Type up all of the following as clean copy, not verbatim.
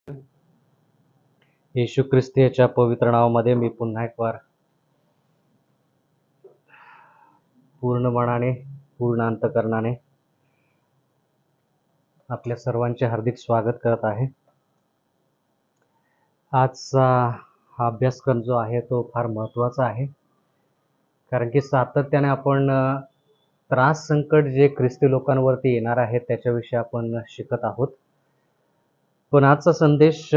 येशू ख्रिस्त याच्या पवित्र नावामध्ये मी पुन्हा एक वार पूर्ण मनाने, पूर्ण अंतकरणाने आपल्या सर्वांचे हार्दिक स्वागत करत आहे. आजचा हा अभ्यासक्रम जो आहे तो फार महत्त्वाचा आहे, कारण की सातत्याने आपण त्रास संकट जे ख्रिस्ती लोकांवरती येणार आहेत त्याच्याविषयी आपण शिकत आहोत. पण आजचा संदेश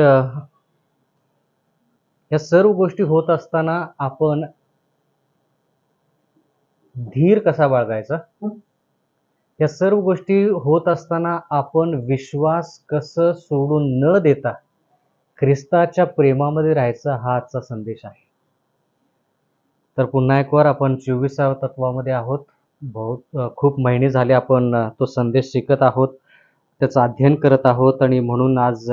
या सर्व गोष्टी होत असताना आपण धीर कसा बाळगायचा, या सर्व गोष्टी होत असताना आपण विश्वास कसं सोडून न देता ख्रिस्ताच्या प्रेमामध्ये राहायचा हा आजचा संदेश आहे. तर पुन्हा एक वार आपण 24व्या तत्वामध्ये आहोत. खूप महिने झाले आपण तो संदेश शिकत आहोत, त्याचं अध्ययन करत आहोत, आणि म्हणून आज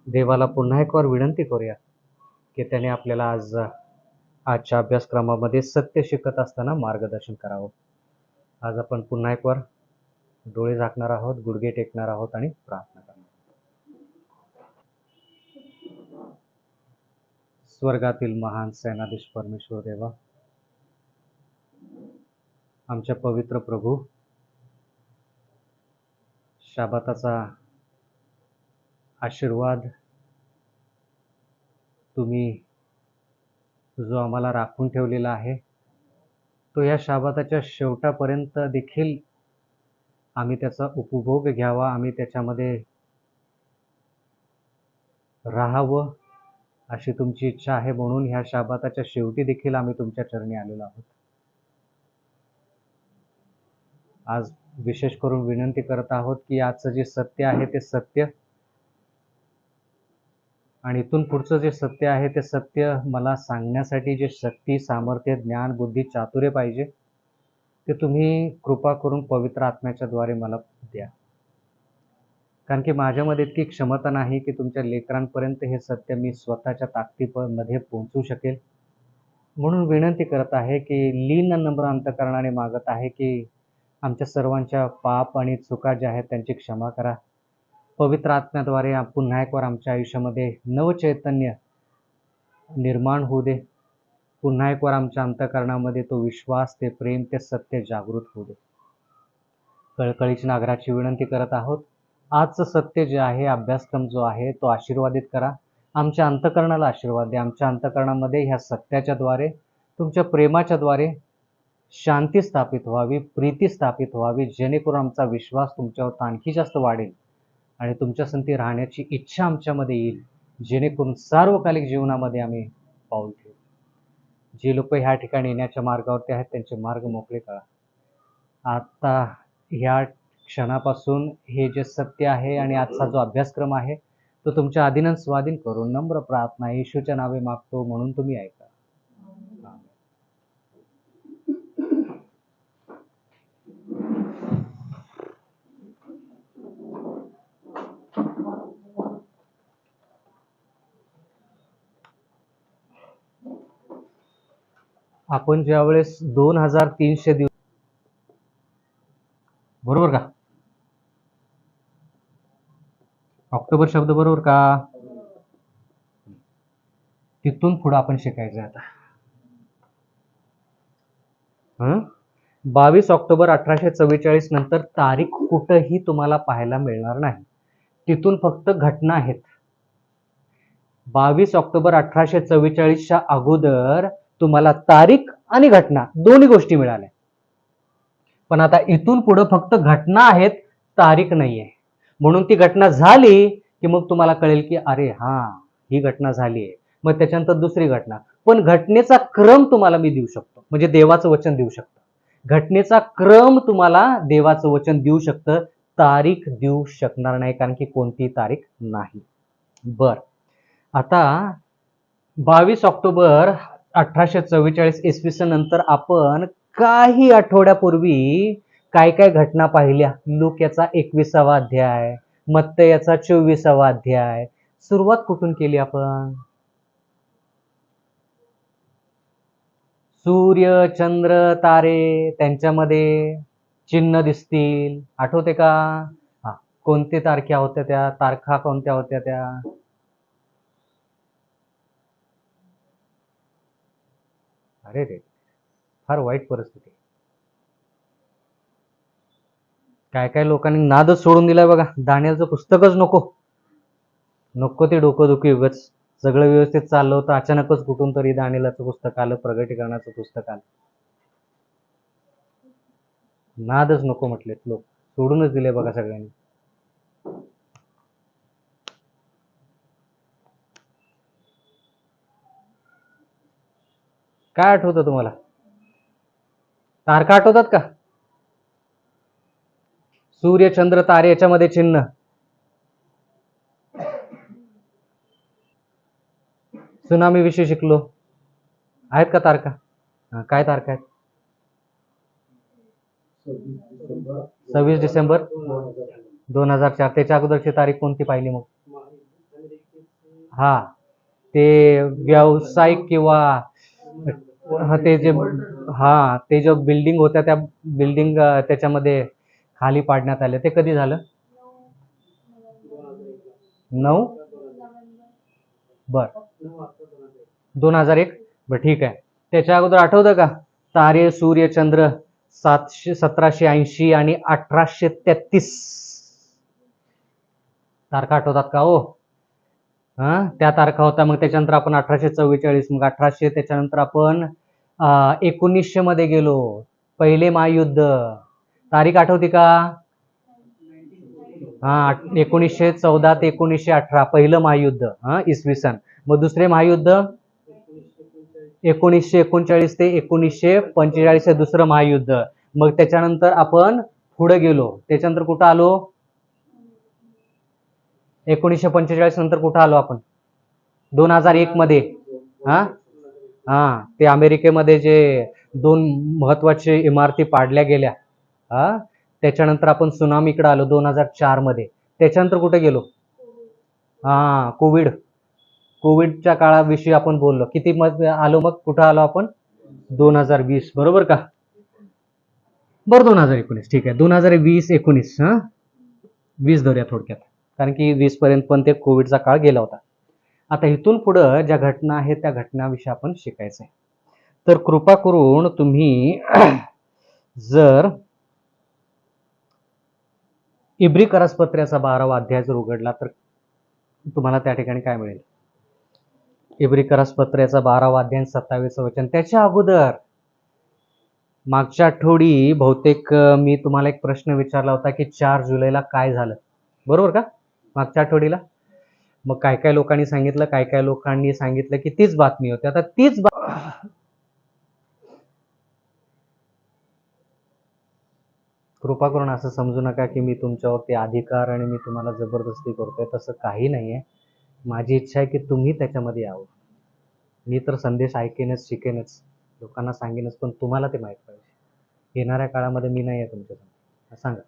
देवाला पुन्हा एक वार विनंती करूया की त्याने आपल्याला आजच्या अभ्यासक्रमामध्ये सत्य शिकत असताना मार्गदर्शन करावं. आज आपण पुन्हा एक वार डोळे झाकणार आहोत, गुडघे टेकणार आहोत आणि प्रार्थना करणार. स्वर्गातील महान सेनाधीश परमेश्वर देवा, आमच्या पवित्र प्रभू, शाबाताचा आशीर्वाद तुम्ही जो आम्हाला राखून ठेवलेला आहे तो या शाबाताच्या शेवटापर्यंत देखील आम्ही त्याचा उपभोग घ्यावा, आम्ही त्याच्यामध्ये राहावं अशी तुमची इच्छा आहे. म्हणून ह्या शाबाताच्या शेवटी देखील आम्ही तुमच्या चरणी आलेलो आहोत. आज विशेष करून विनंती करत आहोत की आजचं जे सत्य आहे ते सत्य, आणि इथून पुढचं जे सत्य आहे ते सत्य मला सांगण्यासाठी जे शक्ती, सामर्थ्य, ज्ञान, बुद्धी, चातुर्य पाहिजे ते तुम्ही कृपा करून पवित्र आत्म्याच्या द्वारे मला द्या. कारण की माझ्यामध्ये इतकी क्षमता नाही की तुमच्या लेकरांपर्यंत हे सत्य मी स्वतःच्या ताकदीमध्ये पोहोचू शकेल. म्हणून विनंती करत आहे की लीन नम्र अंतकरणाने मागत आहे की आमच्या सर्वांच्या पाप आणि चुका ज्या आहेत त्यांची क्षमा करा. पवित्र आत्म्याद्वारे पुन्हा एक वार आमच्या आयुष्यामध्ये नवचैतन्य निर्माण होऊ दे. पुन्हा एक वार आमच्या अंतकरणामध्ये तो विश्वास, ते प्रेम, ते सत्य जागृत होऊ दे. कळकळीची नागराची विनंती करत आहोत. आजचं सत्य जे आहे, अभ्यासक्रम जो आहे तो आशीर्वादित करा. आमच्या अंतकरणाला आशीर्वाद द्या. आमच्या अंतकरणामध्ये ह्या सत्याच्या द्वारे, तुमच्या प्रेमाच्या द्वारे शांती स्थापित व्हावी, प्रीती स्थापित व्हावी, जेणेकरून आमचा विश्वास तुमच्यावर आणखी जास्त वाढेल आणि तुमच्या संगती राहण्याची इच्छा आमच्यामध्ये येईल, जेणेकरून सार्वकालिक जीवनामध्ये आम्ही पाऊल ठेवू. जे लोक ह्या ठिकाणी येण्याच्या मार्गावरती आहेत त्यांचे मार्ग मोकळे करा. आता ह्या क्षणापासून हे जे सत्य आहे आणि आजचा जो अभ्यासक्रम आहे तो तुमच्या अधीन स्वाधीन करून नम्र प्रार्थना येशूच्या नावे मागतो, म्हणून तुम्ही ऐका. आपण ज्यावेळेस 2300 दिवस, बरोबर का? ऑक्टोबर शब्द बरोबर का? तिथून पुढे आपण शिकायचं आता. 22 ऑक्टोबर 1844 नंतर तारीख कुठंही तुम्हाला पाहायला मिळणार नाही. तिथून फक्त घटना आहेत. 22 ऑक्टोबर 1844च्या अगोदर तुम्हाला तारीख आणि घटना दोन्ही गोष्टी मिळाल्या. पण आता इथून पुढे फक्त घटना आहेत, तारीख नाहीये. म्हणून ती घटना झाली की मग तुम्हाला कळेल की अरे हा, ही घटना झाली आहे. मग त्याच्यानंतर दुसरी घटना. पण घटनेचा क्रम तुम्हाला मी देऊ शकतो, म्हणजे देवाचं वचन देऊ शकतो. घटनेचा क्रम तुम्हाला देवाचं वचन देऊ शकतं, तारीख देऊ शकणार नाही, कारण की कोणती तारीख नाही. बर, आता 22 ऑक्टोबर 1844 इसवी सन नंतर आपण काही आठवड्यापूर्वी काय काय घटना पाहिल्या. लूक याचा 21वा अध्याय, मत्तई याचा 24वा अध्याय. सुरुवात कुठून केली आपण? सूर्य, चंद्र, तारे, त्यांच्यामध्ये चिन्ह दिसतील, आठवते का? कोणते तारखा होत्या त्या? तारखा कोणत्या होत्या त्या? अरे रे, फार वाईट परिस्थिती. काय काय लोकांनी नादच सोडून दिलाय बघा. दानिएलचं पुस्तकच नको, नको ते डोकंदुखी उगाच. सगळं व्यवस्थित चाललं होतं, अचानकच कुठून तरी दानिएलचं पुस्तक आलं, प्रगटीकरणाचं पुस्तक आलं. नादच नको म्हटलेत लोक, सोडूनच दिले बघा सगळ्यांनी. काय आठवतं तुम्हाला? तारखा आठवतात का? सूर्य चंद्र तारे याच्यामध्ये चिन्ह. सुनामी विषयी शिकलो, आहेत का तारखा? काय तारखा आहेत? 26 डिसेंबर 2004. त्याच्या अगोदरची तारीख कोणती पाहिली मग? हा, ते व्यावसायिक किंवा ते जे, हा, ते जो बिल्डिंग होत्या त्या बिल्डिंग त्याच्यामध्ये खाली पाडण्यात आले, ते कधी झालं? 9 बर 2001. बर ठीक आहे. त्याच्या अगोदर आठवतं का? तारे, सूर्य, चंद्र 1780 आणि 1833 तारखा आठवतात का हो? त्या तारखा होता. मग त्याच्यानंतर आपण 1844, मग 1800, त्याच्यानंतर आपण 1900 मध्ये गेलो, पहिले महायुद्ध. तारीख आठवते का? 1914 ते 1918 पहिलं महायुद्ध, इसवी सन. मग दुसरे महायुद्ध 1939 ते 1945 दुसरं महायुद्ध. मग त्याच्यानंतर आपण पुढे गेलो, त्याच्यानंतर कुठं आलो? 1945 नंतर कुठं आलो आपण? 2001 मध्ये. ते अमेरिकेमध्ये जे 2 महत्वाचे इमारती पाडल्या गेल्या, त्याच्यानंतर आपण सुनामीकडे आलो 2004 मध्ये. त्याच्यानंतर कुठे गेलो? कोविडच्या काळाविषयी आपण बोललो. किती मध्ये आलो? मग कुठं आलो आपण? 2020, बरोबर का? बरं, 2019, ठीक आहे. 2020-19, 20 धरूया थोडक्यात, कारण की 20 पर्यंत पण ते कोविडचा काळ गेला होता. आता इथून पुढं ज्या घटना आहेत त्या घटनाविषयी आपण शिकायचं आहे. तर कृपा करून तुम्ही जर इब्री करसपत्र्याचा 12वा अध्याय जर उघडला तर तुम्हाला त्या ठिकाणी काय मिळेल? इब्री करसपत्र्याचा 12वा अध्याय 27 वचन. त्याच्या अगोदर मागच्या आठवडी बहुतेक मी तुम्हाला एक प्रश्न विचारला होता की 4 जुलैला काय झालं, बरोबर का? मागच्या आठवडीला. मग काय काय लोकांनी सांगितलं, काय काय लोकांनी सांगितलं की तीच बातमी होती. आता तीच कृपा करून असं समजू नका की मी तुमच्यावरती अधिकार आणि मी तुम्हाला जबरदस्ती करतोय, तसं काही नाहीये. माझी इच्छा आहे की तुम्ही त्याच्यामध्ये यावं. मी तर संदेश ऐकेनच, शिकेनच, लोकांना सांगेनच, पण तुम्हाला ते माहीत पाहिजे. येणाऱ्या काळामध्ये मी नाही आहे तुमच्यासमोर. सांगा.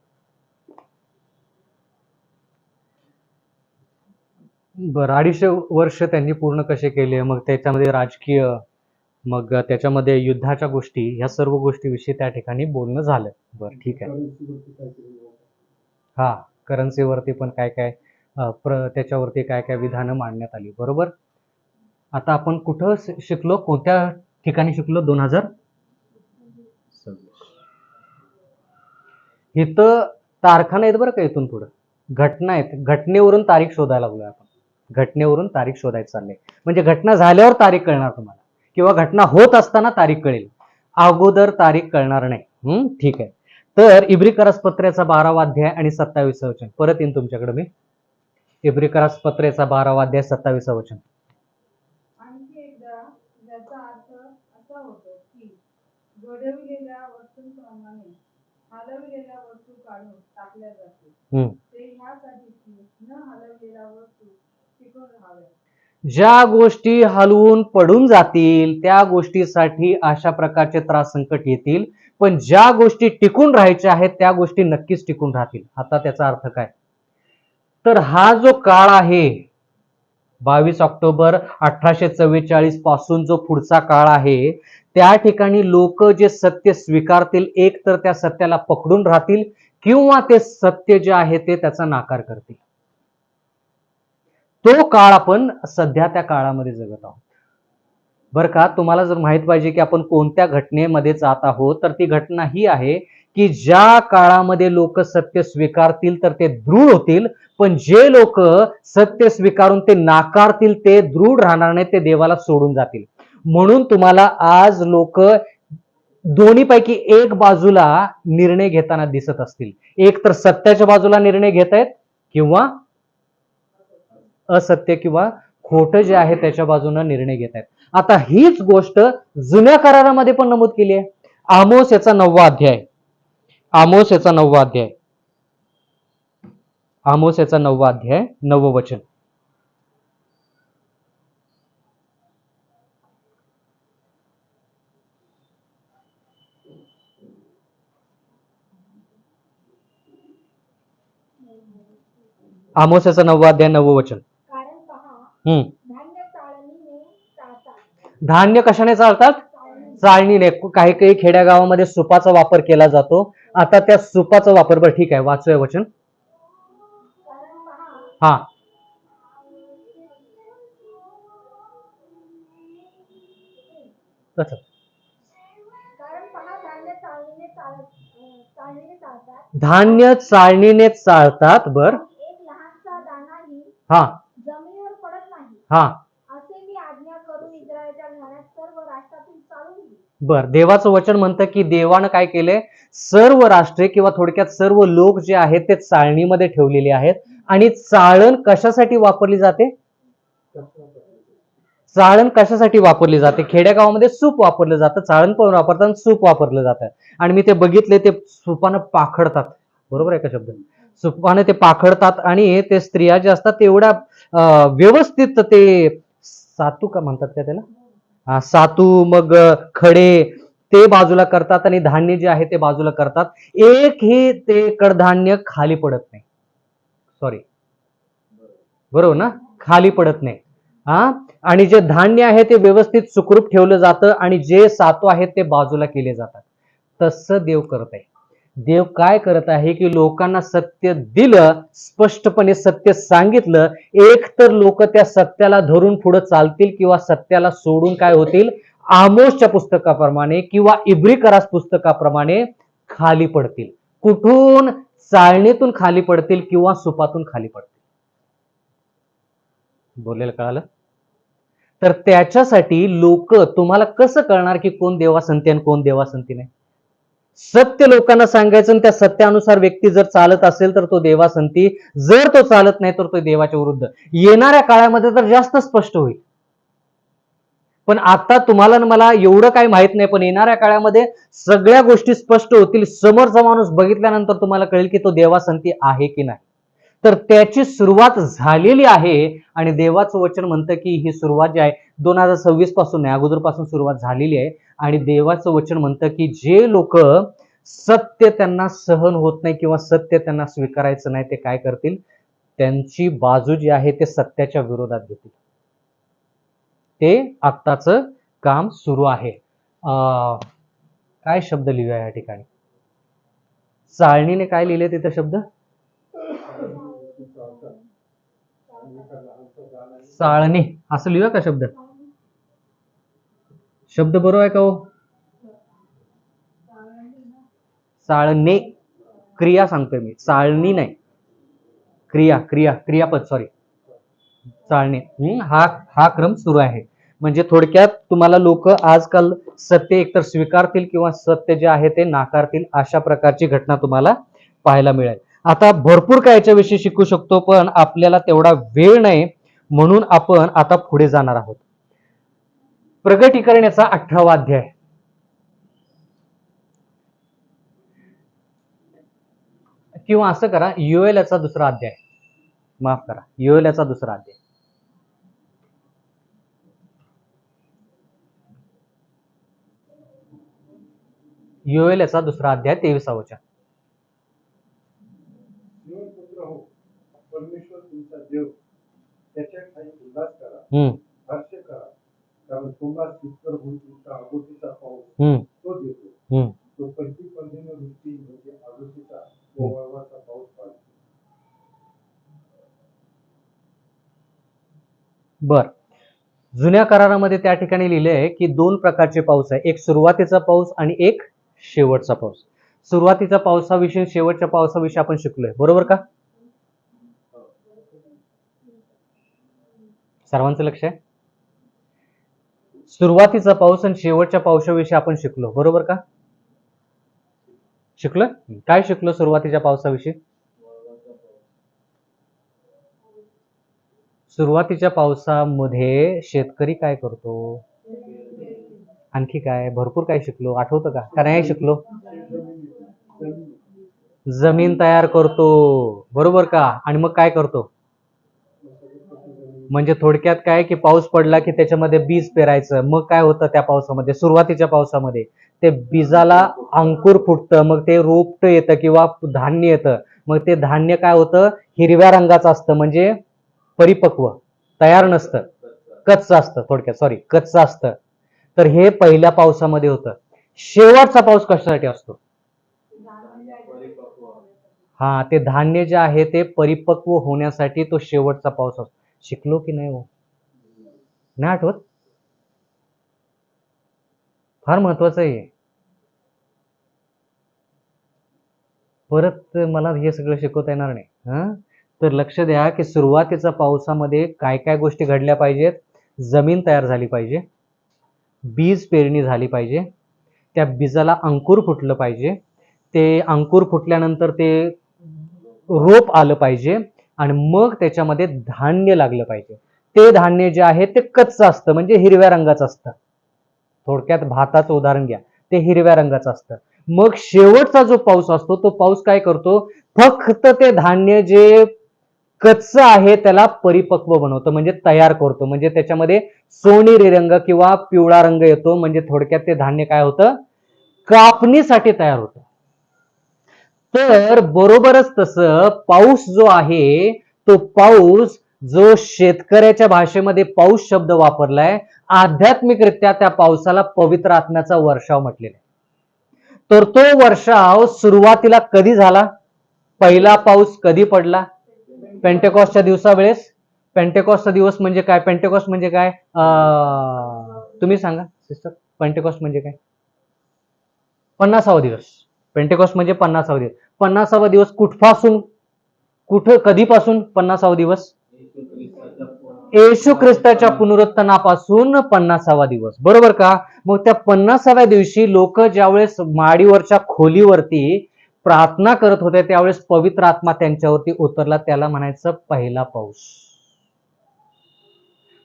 बरं, 250 वर्ष त्यांनी पूर्ण कसे केले, मग त्याच्यामध्ये राजकीय, मग त्याच्यामध्ये युद्धाच्या गोष्टी, ह्या सर्व गोष्टीविषयी त्या ठिकाणी बोलणं झालं. बरं ठीक आहे. करन्सीवरती पण काय काय त्याच्यावरती काय काय विधानं मांडण्यात आली, बरोबर. आता आपण कुठं शिकलो, कोणत्या ठिकाणी शिकलो? 2026. इथं तारखा नाहीत बरं का, इथून पुढं घटना आहेत. घटनेवरून तारीख शोधायला लागलोय आपण. घटनेवरून तारीख शोधायचं चाललंय. म्हणजे घटना झाल्यावर तारीख कळणार तुम्हाला, किंवा घटना होत असताना तारीख कळेल, अगोदर तारीख कळणार नाही. ठीक आहे. तर इब्री करसपत्र्याचा 12वा अध्याय आणि 27 वचन परत येईन तुमच्याकडे मी. इब्री करसपत्र्याचा 12वा अध्याय 27 वचन. आणखी एकदा ज्याचा अर्थ असा होतो की घडविलेल्या वस्तूंप्रमाणे हलविलेल्या वस्तू काढून टाकल्या जातील, ते ह्यासाठी की न हलवलेल्या वस्तू टिकून राहाव्या. ज्या गोष्टी हलवून पडून जातील त्या गोष्टीसाठी अशा प्रकारचे त्रास संकट येतील, पण ज्या गोष्टी टिकून राहायच्या आहेत त्या गोष्टी नक्कीच टिकून राहतील. आता त्याचा अर्थ काय? तर हा जो काळ आहे 22 ऑक्टोबर 1844 पासून जो पुढचा काळ आहे, त्या ठिकाणी लोक जे सत्य स्वीकारतील, एक तर त्या सत्याला पकडून राहतील, किंवा ते सत्य जे आहे ते त्याचा नाकार करतील. तो काळ आपण सध्या त्या काळामध्ये जगत आहोत. बरं का. तुम्हाला जर माहित पाहिजे की आपण कोणत्या घटनेमध्ये जात आहोत, तर ती घटना ही आहे की ज्या काळामध्ये लोक सत्य स्वीकारतील तर ते दृढ होतील, पण जे लोक सत्य स्वीकारून ते नाकारतील ते दृढ राहणार नाही, ते देवाला सोडून जातील. म्हणून तुम्हाला आज लोक दोन्हीपैकी एक बाजूला निर्णय घेताना दिसत असतील. एक तर सत्याच्या बाजूला निर्णय घेत आहेत किंवा असत्य किंवा खोटं जे आहे त्याच्या बाजूने निर्णय घेत आहेत. आता हीच गोष्ट जुन्या करारामध्ये पण नमूद केली आहे. आमोस याचा 9वा अध्याय, आमोस याचा 9वा अध्याय, आमोस याचा 9वा अध्याय 9वं वचन. आमोस याचा 9वा अध्याय 9वं वचन. कारण पहा, हम्म धान्य चाळणीने चाळतात. धान्य कशाने चालतात? चाळणीने. काही काही खेड्या गावामध्ये सुपाचा वापर केला जातो. आता त्या सुपाचा वापर, बरं ठीक आहे, वाचूया वचन. कारण पहा, हा तसं. कारण पहा धान्य चाळणीने चाळतात. धान्य चाळणीने चालतात. बर. एक लहानसा दाणाही हा जमिनीवर पडत नाही. हा असे मी आज्ञा करून इस्रायलच्या घरात सर्व राष्ट्रातील चालवली. बर. देवाचं वचन म्हणतं की देवानं काय केलंय, सर्व राष्ट्रे किंवा थोडक्यात सर्व लोक जे आहेत ते चाळणीमध्ये ठेवलेले आहेत. आणि चाळण कशासाठी वापरली जाते? चाळण कशासाठी वापरली जाते? खेड्यागावामध्ये सूप वापरलं जातं, चाळण पण वापरतात, सूप वापरलं जातं. आणि मी ते बघितले, ते सुपानं पाखडतात. बरोबर आहे का शब्द? सुपाने ते पाखडतात आणि ते स्त्रिया जे असतात तेवढ्या व्यवस्थित ते सातू का म्हणतात का त्याला, सातू, मग खडे ते बाजूला करतात आणि धान्य जे आहे ते बाजूला करतात. एकही ते कडधान्य खाली पडत नाही. सॉरी, बरोबर ना, खाली पडत नाही. हा. आणि जे धान्य आहे ते व्यवस्थित सुखरूप ठेवलं जातं आणि जे सातू आहेत ते बाजूला केले जातात. तसं देव करत आहे. देव काय करत आहे की लोकांना सत्य दिलं, स्पष्टपणे सत्य सांगितलं, एक तर लोक त्या सत्याला धरून पुढे चालतील किंवा सत्याला सोडून काय होतील, आमोसच्या पुस्तकाप्रमाणे किंवा इब्रिकरास पुस्तकाप्रमाणे खाली पडतील. कुठून? चाळणीतून खाली पडतील किंवा सुपातून खाली पडतील. बोललेलं कळालं? तर त्याच्यासाठी लोक, तुम्हाला कसं कळणार की कोण देवासंती आणि कोण देवासंती नाही? सत्य लोकांना सांगायचं आणि त्या सत्यानुसार व्यक्ती जर चालत असेल तर तो देवासंती, जर तो चालत नाही तर तो देवाच्या विरुद्ध. येणाऱ्या काळामध्ये तर जास्त स्पष्ट होईल. पण आता तुम्हाला मला एवढं काही माहित नाही, पण येणाऱ्या काळामध्ये सगळ्या गोष्टी स्पष्ट होतील. समोरचा माणूस बघितल्यानंतर तुम्हाला कळेल की तो देवासंती आहे की नाही. तर त्याची सुरुवात झालेली आहे आणि देवाचं वचन म्हणतं की ही सुरुवात जी आहे 2026 पासून नाही, अगोदरपासून सुरुवात झालेली आहे. आणि देवाचं वचन म्हणतं की जे लोक सत्य त्यांना सहन होत नाही किंवा सत्य त्यांना स्वीकारायचं नाही, ते काय करतील, त्यांची बाजू जी आहे ते सत्याच्या विरोधात घेतील. ते आत्ताचं काम सुरू आहे. काय शब्द लिहूया या ठिकाणी? चाळणीने काय लिहिले तिथे शब्द? चाळणी असं लिहूया का शब्द? शब्द बरोबर आहे का हो? चाळणे, क्रिया सांगतोय मी, चाळणी नाही, क्रिया, क्रियापद, सॉरी, चाळणे. हा क्रम सुरू आहे. म्हणजे थोडक्यात तुम्हाला लोक आजकाल सत्य एकतर स्वीकारतील किंवा सत्य जे आहे ते नाकारतील, अशा प्रकारची घटना तुम्हाला पाहायला मिळेल. आता भरपूर काय याच्याविषयी शिकू शकतो, पण आपल्याला तेवढा वेळ नाही, म्हणून आपण आता पुढे जाणार आहोत. प्रगटीकरणाचा 18वा अध्याय. किंवा असं करा, योएल याचा 2रा अध्याय, माफ करा, योएल याचा 2रा अध्याय. योएल याचा 2रा अध्याय 23वा वचन. पुत्र हो, परमेश्वर तुमचा देव, त्याच्या खाली उल्हास करा, हर्ष करा, कारण तुम्हाला चित्तभूत तुमचा आगोतीचा पाऊस तो देतो. तो पंचीपर्जन्य वृष्टी म्हणजे आगोतीचा वळवाचा पाऊस पाडतो. बर. जुन्या करारामध्ये त्या ठिकाणी लिहिलंय की दोन प्रकारचे पाऊस आहे, एक सुरुवातीचा पाऊस आणि एक शेवटचा पाऊस. सुरुवातीच्या पावसाविषयी शेवटच्या पावसाविषयी आपण शिकलोय, बरोबर का? सर्वांचं लक्ष आहे? सुरुवातीचा पाऊस आणि शेवटच्या पावसाविषयी आपण शिकलो, बरोबर का? शिकलो? काय शिकलो सुरुवातीच्या पावसाविषयी? सुरुवातीच्या पावसामध्ये शेतकरी काय करतो? आणखी काय? भरपूर काय शिकलो, आठवतं का? का नाही शिकलो? जमीन तयार करतो, बरोबर का? आणि मग काय करतो? म्हणजे थोडक्यात काय की पाऊस पडला की त्याच्यामध्ये बीज पेरायचं. मग काय होतं त्या पावसामध्ये? सुरुवातीच्या पावसामध्ये ते बीजाला अंकुर फुटतं, मग ते रोपट येतं किंवा धान्य येतं. मग ते धान्य काय होतं? हिरव्या रंगाचं असतं, म्हणजे परिपक्व, तयार नसतं, कच्चं असतं. थोडक्यात कच्चं असतं. तर हे पहिल्या पावसामध्ये होतं. शेवटचा पाऊस कशासाठी असतो? हा, ते धान्य जे आहे ते परिपक्व होण्यासाठी तो शेवटचा पाऊस असतो. शिकलो की नाही हो? नाही आठवत? फार महत्वाचं आहे. परत मला हे सगळं शिकवता येणार नाही. तर लक्ष द्या की सुरुवातीच्या पावसामध्ये काय काय गोष्टी घडल्या पाहिजेत? जमीन तयार झाली पाहिजे, बीज पेरणी झाली पाहिजे, त्या बीजाला अंकुर फुटलं पाहिजे, ते अंकुर फुटल्यानंतर ते रोप आलं पाहिजे आणि मग त्याच्यामध्ये धान्य लागलं पाहिजे. ते धान्य जे आहे ते कच्चं असतं, म्हणजे हिरव्या रंगाचं असतं. थोडक्यात भाताचं उदाहरण घ्या, ते हिरव्या रंगाचं असतं. मग शेवटचा जो पाऊस असतो तो पाऊस काय करतो? फक्त ते धान्य जे कच्चं आहे त्याला परिपक्व बनवतो, म्हणजे तयार करतो, म्हणजे त्याच्यामध्ये सोनेरी रंग किंवा पिवळा रंग येतो. म्हणजे थोडक्यात ते धान्य काय होतं? कापणीसाठी तयार होतं. तर बरोबरच तसं पाऊस जो आहे तो पाऊस, जो शेतकऱ्याच्या भाषेमध्ये पाऊस शब्द वापरलाय, आध्यात्मिकरित्या त्या पावसाला पवित्र आत्म्याचा वर्षाव म्हटलेला आहे. तर तो वर्षाव सुरुवातीला कधी झाला? पहिला पाऊस कधी पडला? पेंटेकॉस्टच्या दिवसावेळेस. पेंटेकॉस्टचा दिवस म्हणजे काय? पेंटेकॉस्ट म्हणजे काय? तुम्ही सांगा सिस्टर, पेंटेकॉस्ट म्हणजे काय? 50वा दिवस. पेंटेकॉस्ट म्हणजे 50वा दिवस. 50वा दिवस कुठपासून कुठं, कधीपासून 50वा दिवस? येशू ख्रिस्ताच्या पुनरुत्थानापासून 50वा दिवस, बरोबर का? मग त्या 50व्या दिवशी लोक ज्यावेळेस माडीवरच्या खोलीवरती प्रार्थना करत होते त्यावेळेस पवित्र आत्मा त्यांच्यावरती उतरला. त्याला म्हणायचं पहिला पाऊस.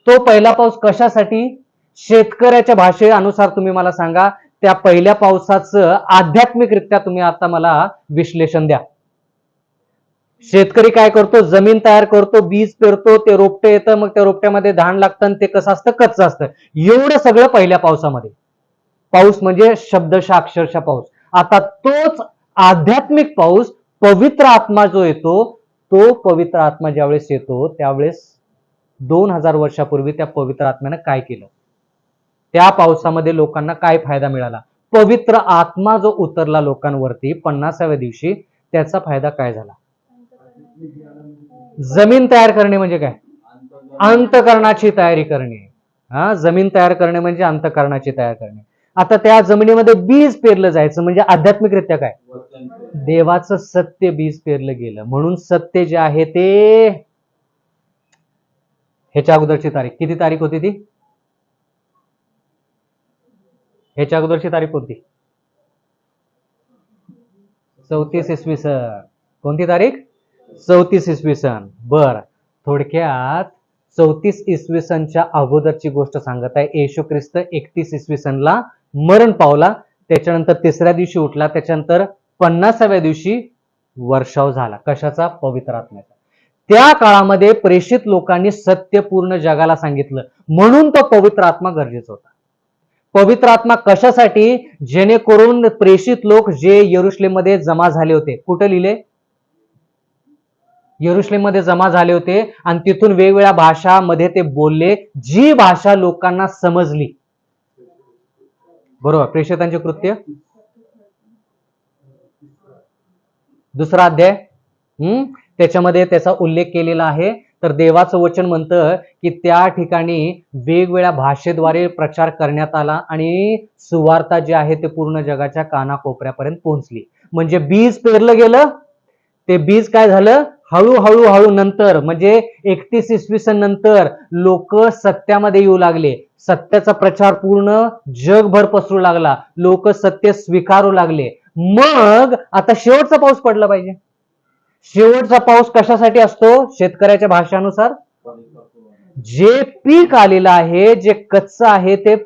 तो पहिला पाऊस कशासाठी? शेतकऱ्याच्या भाषेनुसार तुम्ही मला सांगा, त्या पहिल्या पावसाचं आध्यात्मिकरित्या तुम्ही आता मला विश्लेषण द्या. शेतकरी काय करतो? जमीन तयार करतो, बीज पेरतो, ते रोपटे येतं, मग त्या रोपट्यामध्ये धान लागतं आणि ते कसं असतं? कच्चं असतं. एवढं सगळं पहिल्या पावसामध्ये. पाऊस म्हणजे शब्दशः अक्षरशः पाऊस. आता तोच आध्यात्मिक पाऊस, पवित्र आत्मा जो येतो, तो पवित्र आत्मा ज्यावेळेस येतो त्यावेळेस 2000 वर्षापूर्वी त्या पवित्र आत्म्यानं काय केलं? त्या पावसामध्ये लोकांना काय फायदा मिळाला? पवित्र आत्मा जो उतरला लोकांवरती 50व्या दिवशी, त्याचा फायदा काय झाला? जमीन तयार करणे म्हणजे काय? अंतःकरणाची तयारी करणे. जमीन तयार करणे म्हणजे अंतःकरणाची तयारी करणे. आता त्या जमिनीमध्ये बीज पेरलं जायचं, म्हणजे आध्यात्मिकरित्या काय? देवाचं सत्य बीज पेरलं गेलं. म्हणून सत्य जे आहे ते, ह्याच्या अगोदरची तारीख किती तारीख होती ती? ह्याच्या अगोदरची तारीख कोणती? 34 इसवी सन. कोणती तारीख? 34 इसवी सन. बर, थोडक्यात 34 इसवी सनच्या अगोदरची गोष्ट सांगत आहे. येशू ख्रिस्त 31 इसवी सनला मरण पावला, त्याच्यानंतर 3ऱ्या दिवशी उठला, त्याच्यानंतर 50व्या दिवशी वर्षाव झाला. कशाचा? पवित्र आत्म्याचा. त्या काळामध्ये प्रेषित लोकांनी सत्य पूर्ण जगाला सांगितलं, म्हणून तो पवित्र आत्मा गरजेचा होता. पवित्र आत्मा कशासाठी? जेणेकरून प्रेषित लोक जे यरुशलेममध्ये जमा झाले होते, कुठं लिहिले? यरुशलेममध्ये जमा झाले होते आणि तिथून वेगवेगळ्या भाषामध्ये ते बोलले, जी भाषा लोकांना समजली. बरोबर. प्रेषितांचे कृत्य 2रा अध्याय, त्याच्यामध्ये त्याचा उल्लेख केलेला आहे. तर देवाचं वचन म्हणतं की त्या ठिकाणी वेगवेगळ्या भाषेद्वारे प्रचार करण्यात आला आणि सुवार्ता जी आहे ते पूर्ण जगाच्या कानाकोपऱ्यापर्यंत पोहोचली. म्हणजे बीज पेरलं गेलं, ते बीज काय झालं, हळूहळू नंतर म्हणजे 31 इसवी सन नंतर लोक सत्यामध्ये येऊ लागले. सत्याचा प्रचार पूर्ण जगभर पसरू लागला. लोक सत्य स्वीकारू लागले. मग आता शेवटचा पाऊस पडला पाहिजे. शेवटचा पाऊस कशासाठी असतो? शेतकऱ्याच्या भाषानुसार जे पीक आलेलं आहे, जे कच्चं आहे ते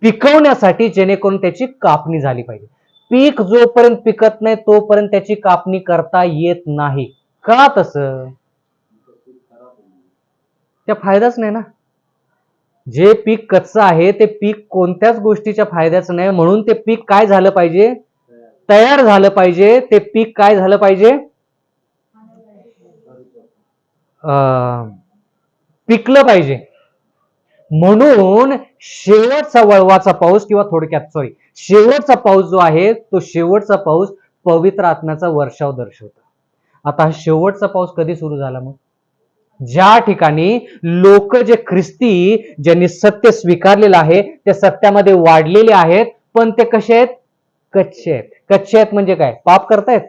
पिकवण्यासाठी, जेणेकरून त्याची कापणी झाली पाहिजे. पीक जोपर्यंत पिकत नाही तोपर्यंत त्याची कापणी करता येत नाही. का तसं? त्या फायदाच नाही ना. जे पीक कच्चं आहे ते पीक कोणत्याच गोष्टीच्या फायद्याचं नाही. म्हणून ते पीक काय झालं पाहिजे? तयार झालं पाहिजे. ते पीक काय झालं पाहिजे? पिकलं पाहिजे. म्हणून शेवटचा वळवाचा पाऊस किंवा थोडक्यात शेवटचा पाऊस जो आहे तो शेवटचा पाऊस पवित्र आत्म्याचा वर्षाव दर्शवतो. आता हा शेवटचा पाऊस कधी सुरू झाला? मग ज्या ठिकाणी लोक जे ख्रिस्ती ज्यांनी सत्य स्वीकारलेलं आहे ते सत्यामध्ये वाढलेले आहेत, पण ते कसे आहेत? कच्चे आहेत. कच्चे आहेत म्हणजे काय? पाप करतायत.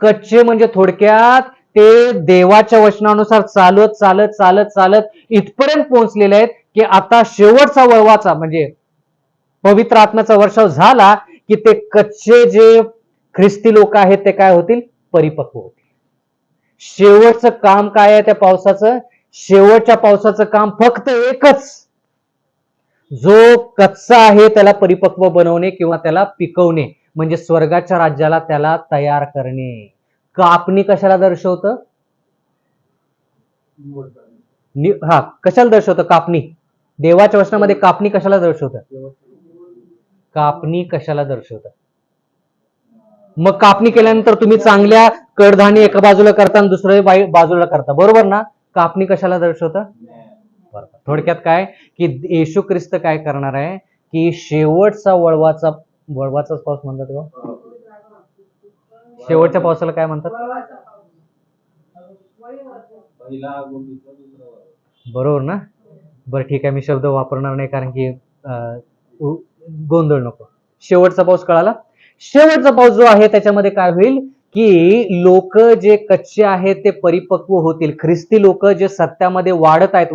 कच्चे म्हणजे थोडक्यात ते देवाच्या वचनानुसार चालत चालत चालत चालत इथपर्यंत पोहोचलेले आहेत की आता शेवटचा वळवाचा म्हणजे पवित्र आत्म्याचा वर्षाव झाला की ते कच्चे जे ख्रिस्ती लोक आहेत ते काय होतील? परिपक्व होतील. शेवटचं काम काय आहे त्या पावसाचं? शेवटच्या पावसाचं काम फक्त एकच, जो कच्चा आहे त्याला परिपक्व बनवणे किंवा त्याला पिकवणे, म्हणजे स्वर्गाच्या राज्याला त्याला तयार करणे. कापणी कशाला दर्शवतं? कशाला दर्शवतं कापणी? देवाच्या वचनामध्ये कापणी कशाला दर्शवतं? कापणी कशाला दर्शवतं? मग कापणी केल्यानंतर तुम्ही चांगल्या कडधान्य एका बाजूला करता आणि दुसऱ्या बाजूला करता, बरोबर ना? कापणी कशाला दर्शवतं? थोडक्यात काय की येशू ख्रिस्त काय करणार आहे की शेवटचा वळवाचाच पाऊस म्हणतात तेव्हा शेवटच्या पावसाला काय म्हणतात? बरोबर ना? बरं ठीक आहे, मी शब्द वापरणार नाही कारण की गोंधळ नको. शेवटचा पाऊस कळाला? शेवटचा पाऊस जो आहे त्याच्यामध्ये काय होईल की लोक जे कच्चे आहेत ते परिपक्व होतील. ख्रिस्ती लोक जे सत्यामध्ये वाढत आहेत,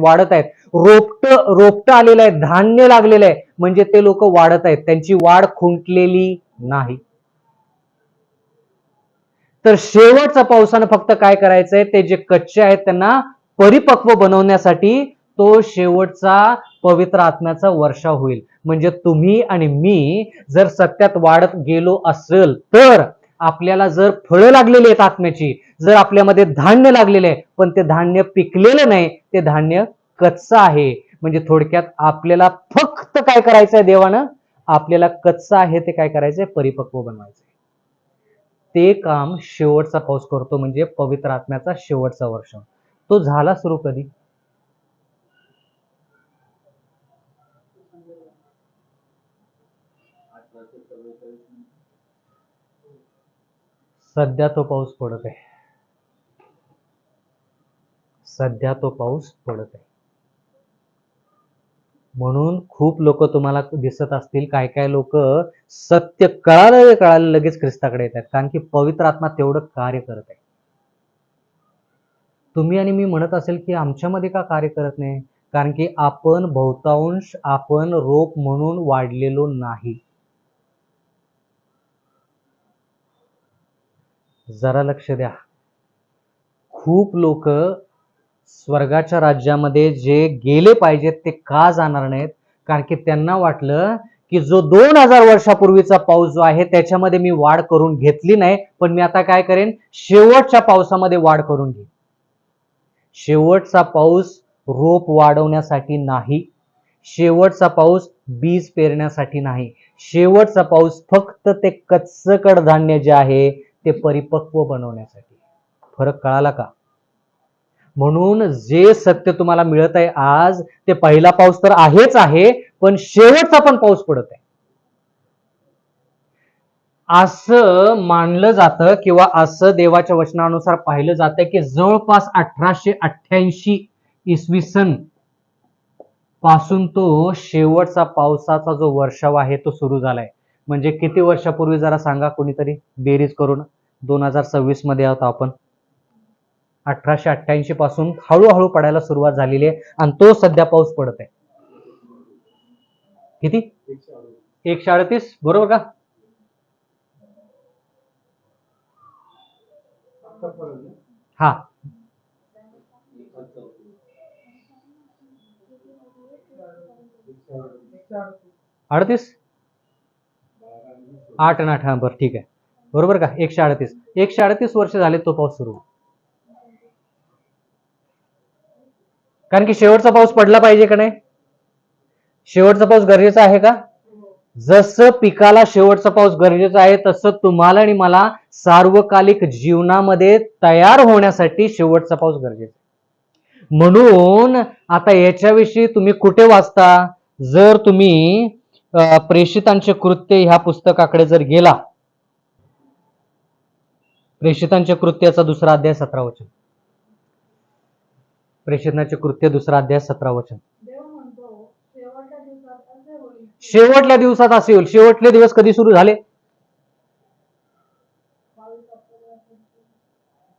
रोपट आलेलं आहे, धान्य लागलेलं आहे, म्हणजे ते लोक वाढत आहेत, त्यांची वाढ खुंटलेली नाही. तर शेवटचा पावसानं फक्त काय करायचंय? ते जे कच्चे आहेत त्यांना परिपक्व बनवण्यासाठी तो शेवटचा पवित्र आत्म्याचा वर्षाव होईल. म्हणजे तुम्ही आणि मी जर सत्यात वाढत गेलो असेल तर आपल्याला जर फळं लागलेली आहेत आत्म्याची, जर आपल्यामध्ये धान्य लागलेलं आहे पण ते धान्य पिकलेलं नाही, ते धान्य कच्चं आहे, म्हणजे थोडक्यात आपल्याला फक्त काय करायचंय? देवानं आपल्याला कच्चं आहे ते काय करायचंय? परिपक्व बनवायचंय. ते काम शेवटचा पाऊस करतो, म्हणजे पवित्र आत्म्याचा शेवटचा वर्ष. तो झाला सुरू कधी? सध्या तो पाऊस पडत आहे. सध्या तो पाऊस पडत आहे. म्हणून खूप लोक तुम्हाला दिसत असतील, काय काय लोक सत्य कळालं लगेच ख्रिस्ताकडे येतात, कारण की पवित्र आत्मा तेवढं कार्य करत आहे. तुम्ही आणि मी म्हणत असेल की आमच्यामध्ये का कार्य करत नाही? कारण की आपण बहुतांश आपण रोप म्हणून वाढलेलो नाही. जरा लक्ष द्या. खूप लोक स्वर्गाच्या राज्यामध्ये जे गेले पाहिजेत ते का जाणार नाहीत? कारण की त्यांना वाटलं की जो 2000 वर्षापूर्वीचा पाऊस जो आहे त्याच्यामध्ये मी वाढ करून घेतली नाही, पण मी आता काय करेन? शेवटच्या पावसामध्ये वाढ करून घेईन. शेवटचा पाऊस रोप वाढवण्यासाठी नाही, शेवटचा पाऊस बीज पेरण्यासाठी नाही, शेवटचा पाऊस फक्त ते कच्चं कडधान्य जे आहे ते परिपक्व बनवण्यासाठी. फरक कळाला का? म्हणून जे सत्य तुम्हाला मिळत आहे आज, ते पहिला पाऊस तर आहेच आहे, पण शेवटचा पण पाऊस पडत आहे. असं मानलं जातं किंवा असं देवाच्या वचनानुसार पाहिलं जातं की जवळपास 1888 इसवी सन पासून तो शेवटचा पावसाचा जो वर्षाव आहे तो सुरू झालाय. म्हणजे किती वर्षापूर्वी जरा सांगा कोणीतरी बेरीज करून. 2026 मध्ये आहोत आपण. 1888 पासून हळूहळू पडायला सुरुवात झालेली आहे आणि तो सध्या पाऊस पडत आहे. किती? 138. बरोबर का? हा. 38. 8 आणि 8. हा बरं ठीक आहे. बरोबर का? 138. 138 वर्ष झाले तो पाऊस सुरू. कारण की शेवटचा पाऊस पडला पाहिजे का नाही? शेवटचा पाऊस गरजेचा आहे का? जसं पिकाला शेवटचा पाऊस गरजेचा आहे तसं तुम्हाला आणि मला सार्वकालिक जीवनामध्ये तयार होण्यासाठी शेवटचा पाऊस गरजेचा आहे. म्हणून आता याच्याविषयी तुम्ही कुठे वाचता? जर तुम्ही प्रेषितांचे कृत्य ह्या पुस्तकाकडे जर गेला, प्रेषितांचे कृत्याचा 2रा अध्याय 17 वचन. प्रेषितांचे कृत्य 2रा अध्याय 17 वचन. देव म्हणतो शेवटच्या दिवसात असे होईल. शेवटल्या दिवसात असे होईल. शेवटले दिवस कधी सुरू झाले?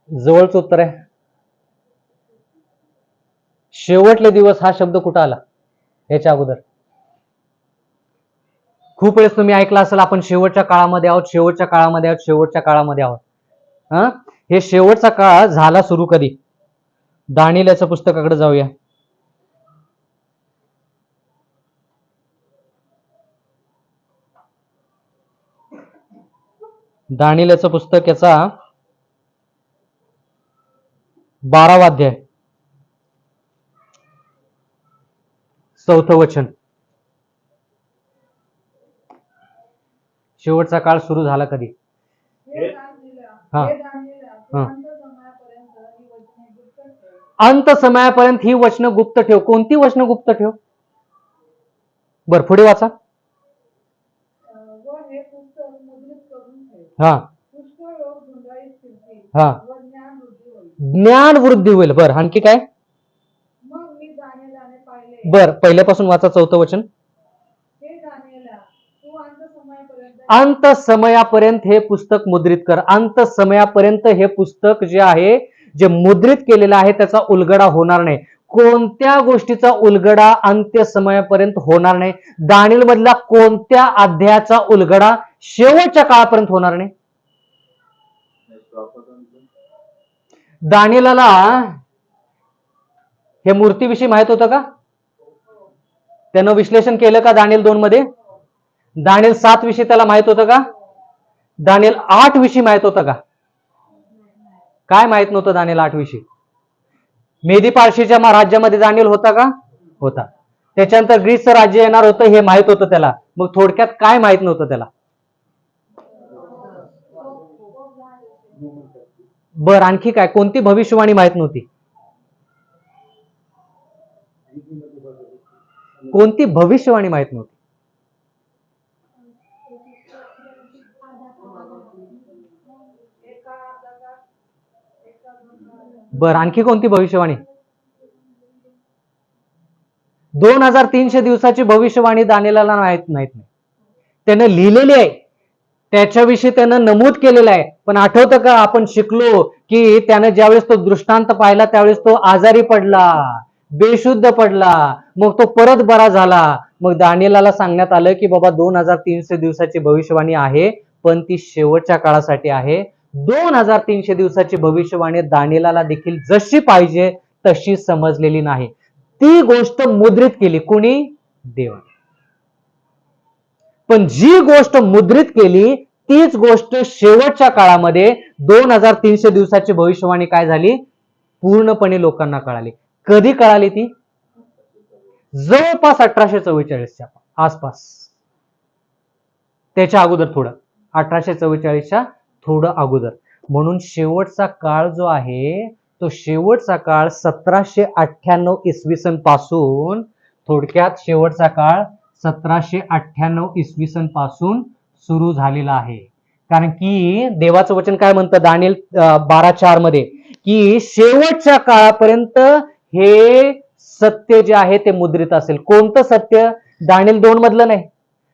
जवळच उत्तर आहे. शेवटले दिवस हा शब्द कुठं आला याच्या अगोदर? खूप वेळेस तुम्ही ऐकलं असेल आपण शेवटच्या काळामध्ये आहोत, शेवटच्या काळामध्ये आहोत, शेवटच्या काळामध्ये आहोत. हे शेवटचा काळ झाला सुरू कधी? दानिएलच्या पुस्तकाकडे जाऊया. दानिएलचं पुस्तक याचा 12वा अध्याय 4थं वचन. शेवटचा काळ सुरू झाला कधी? हा. अंत समयापर्यंत ही वचनं गुप्त ठेव. कोणती वचनं गुप्त ठेव? बर पुढे वाचा. हे पुस्तक मुद्रित करून ठेव. हा. पुष्कळ लोक झुंजाळीत फिरतील हा. व ज्ञान वृद्धी होईल. ज्ञान वृद्धी होईल. बर आणखी काय? मग मी दानिएलाने पाहिले. बर पहिल्यापासून वाचा 4थं वचन. हे दानिएला तू अंत समयापर्यंत हे पुस्तक मुद्रित कर. अंत समयापर्यंत हे पुस्तक जे आहे जे मुद्रित केलेलं आहे त्याचा उलगडा होणार नाही. कोणत्या गोष्टीचा उलगडा अंत्य समयापर्यंत होणार नाही? दानिएल मधला कोणत्या अध्यायाचा उलगडा शेवटच्या काळापर्यंत होणार नाही? दानिएलाला हे मूर्तीविषयी माहित होतं का? त्यानं विश्लेषण केलं का दानिएल 2 मध्ये? दानिएल 7 विषयी त्याला माहित होतं का? दानिएल 8 विषयी माहित होतं का? काय माहित नव्हतं दानिएल 8 विषयी? मेदी पारशीच्या राज्यामध्ये दानिएल होता का? होता. त्याच्यानंतर ग्रीसचं राज्य येणार होतं हे माहित होतं त्याला. मग थोडक्यात काय माहित नव्हतं त्याला? बर आणखी काय? कोणती भविष्यवाणी माहित नव्हती? कोणती भविष्यवाणी माहित नव्हती? बर आणखी कोणती भविष्यवाणी? 2300 दिवसाची भविष्यवाणी दानिएलाला माहित नाही. त्यानं लिहिलेली आहे, त्याच्याविषयी त्यानं नमूद केलेलं आहे. पण आठवतं का आपण शिकलो की त्यानं ज्यावेळेस तो दृष्टांत पाहिला त्यावेळेस तो आजारी पडला, बेशुद्ध पडला, मग तो परत बरा झाला. मग दानिएलाला सांगण्यात आलं की बाबा 2300 दिवसाची भविष्यवाणी आहे पण ती शेवटच्या काळासाठी आहे. 2300 दिवसाची भविष्यवाणी दानिएलाला देखील जशी पाहिजे तशी समजलेली नाही. ती गोष्ट मुद्रित केली कोणी? देवाने. पण जी गोष्ट मुद्रित केली तीच गोष्ट शेवटच्या काळामध्ये 2300 दिवसाची भविष्यवाणी काय झाली? पूर्णपणे लोकांना कळाली. कधी कळाली ती? जवळपास 1844च्या आसपास. त्याच्या अगोदर थोडं 1844च्या थोडं अगोदर. म्हणून शेवटचा काळ जो आहे तो शेवटचा काळ 1798 इसवी सन पासून, थोडक्यात शेवटचा काळ 1798 इसवी सन पासून सुरू झालेला आहे. कारण की देवाचं वचन काय म्हणतं दानिएल 12:4 मध्ये की शेवटच्या काळापर्यंत हे सत्य जे आहे ते मुद्रित असेल. कोणतं सत्य? दानिएल 2 मधलं नाही,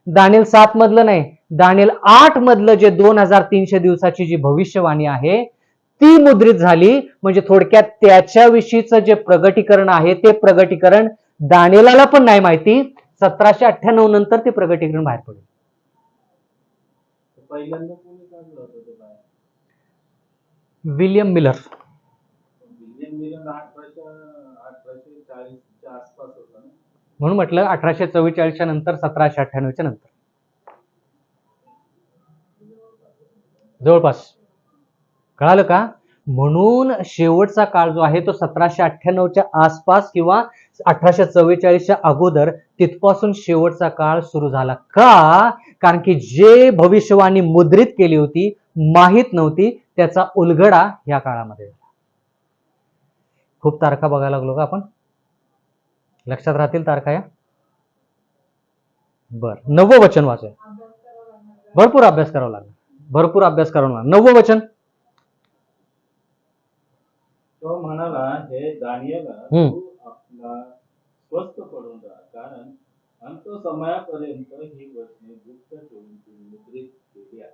दानिएल 7 मधलं नाही, दानिएल 8 मधलं जे 2300 दिवसाची जी भविष्यवाणी आहे ती मुद्रित झाली. म्हणजे थोडक्यात त्याच्याविषयीचं जे प्रगटीकरण आहे ते प्रगटीकरण दानिएलाला पण नाही माहिती. 1798 नंतर ते प्रगटीकरण बाहेर पडेल. पहिल्यांदा कोणी काढलं होतं ते बाहेर? William Miller. विल्यम मिलर 1840च्या आसपास होता ना. म्हणून म्हटलं 1844 नंतर 1798 नंतर जवळपास. कळालं का? म्हणून शेवटचा काळ जो आहे तो 1798 आसपास किंवा 1844 अगोदर तिथपासून शेवटचा काळ सुरू झाला. का? कारण की जे भविष्यवाणी मुद्रित केली होती माहित नव्हती त्याचा उलगडा या काळामध्ये झाला. खूप तारखा बघायला लागलो का आपण? लक्षात राहतील तारखा या? बर, 9वं वचन वाचूया. भरपूर अभ्यास करावा लागला, भरपूर अभ्यास करावा लागला. 9वं वचन. तो म्हणाला, हे दानिएला तू आपला स्वस्थ पडून राहा, कारण अंत समयापर्यंत ही वचने गुप्त ठेवून ती मुद्रित केली आहे.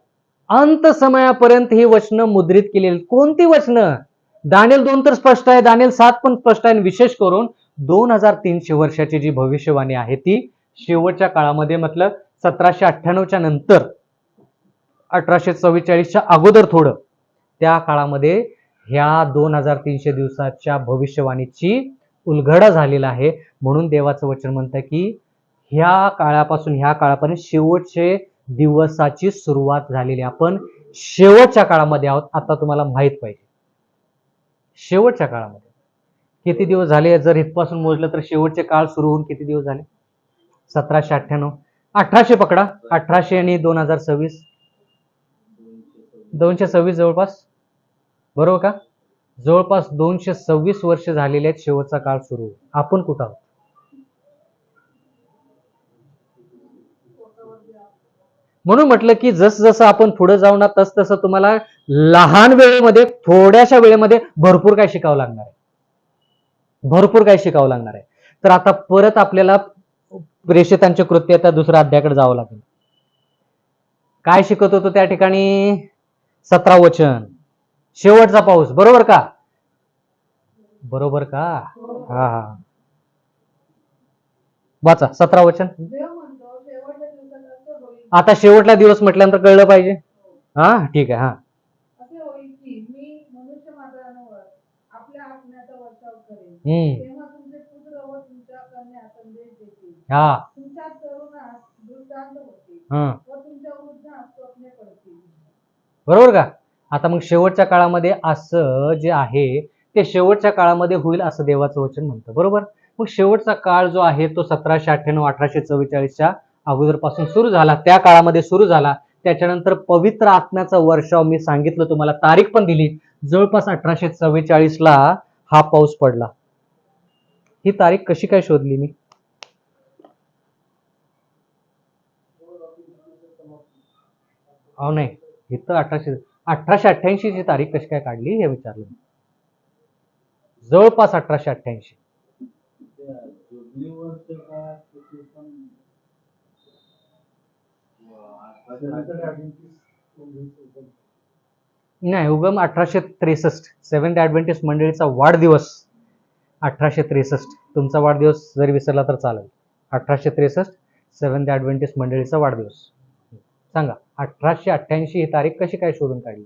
अंत समयापर्यंत ही वचनं मुद्रित केलेली. कोणती वचनं? दानिएल 2 तर स्पष्ट आहे, दानिएल 7 पण स्पष्ट आहे. विशेष करून 2300 वर्षाची जी भविष्यवाणी आहे ती शेवटच्या काळामध्ये, मतलब 1798 नंतर 1844 अगोदर थोडं त्या काळामध्ये ह्या 2300 दिवसाच्या भविष्यवाणीची उलगडा झालेला आहे. म्हणून देवाचं वचन म्हणतं की ह्या काळापासून ह्या काळापर्यंत शेवटचे दिवसाची सुरुवात झालेली. आपण शेवटच्या काळामध्ये आहोत. आता तुम्हाला माहित पाहिजे शेवटच्या काळामध्ये किती दिवस झाले. जर इथपासून मोजलं तर शेवटचे काळ सुरू होऊन किती दिवस झाले? 1798, 1800 पकडा, 1800 आणि 2026, 226 जवळपास, बरोबर का? जवळपास 226 वर्ष झालेले आहेत शेवटचा काळ सुरू. आपण कुठं आहोत? म्हणून म्हटलं की जसं जसं आपण पुढे जाऊ ना तस तसं तुम्हाला लहान वेळेमध्ये, थोड्याशा वेळेमध्ये भरपूर काय शिकावं लागणार आहे, भरपूर काय शिकावं लागणार आहे. तर आता परत आपल्याला प्रेषितांचे कृत्य त्या दुसऱ्या अध्यायाकडे जावं लागेल. काय शिकत होतो त्या ठिकाणी? 17 वचन, शेवटचा पाऊस, बरोबर का? बरोबर का? हा हा, वाचा 17 वचन. देव म्हणतो शेवटच्या दिवसात असं होईल, आता शेवटला दिवस म्हटल्यानंतर कळलं पाहिजे. हा ठीक आहे. हा, असे होईल की मी मनुष्य मात्रांवर आपल्या आत्म्याचा वर्षाव करेन. तेव्हा तुमचे पुत्र व तुमच्या कन्या संदेश देतील. हा, तुमच्या तरुणास दृष्टांत होतील हा, व तुमच्या वृद्धास स्वप्ने पडतील. बरोबर का? आता मग शेवटच्या काळामध्ये असं जे आहे ते शेवटच्या काळामध्ये होईल असं देवाचं वचन म्हणतं, बरोबर? मग शेवटचा काळ जो आहे तो 1798 1844 अगोदरपासून सुरू झाला, त्या काळामध्ये सुरू झाला. त्याच्यानंतर पवित्र आत्म्याचा वर्षाव मी सांगितलं तुम्हाला, तारीख पण दिली, जवळपास 1844 हा पाऊस पडला. ही तारीख कशी काय शोधली मी? नाही, इथं 1888 ची तारीख कशी काय काढली हे विचारलं. जवळपास 1888. जुबलीवरचं काळात ते पण नाही, उगम 1863 सेव्हन्थ ऍडव्हेंटिस्ट मंडळीचा वाढदिवस 1863. तुमचा वाढदिवस जरी विसरला तर चालेल. 1863 सेव्हन्थ ऍडव्हेंटिस्ट मंडळीचा वाढदिवस. सांगा 1888 ही तारीख कशी काय शोधून काढली?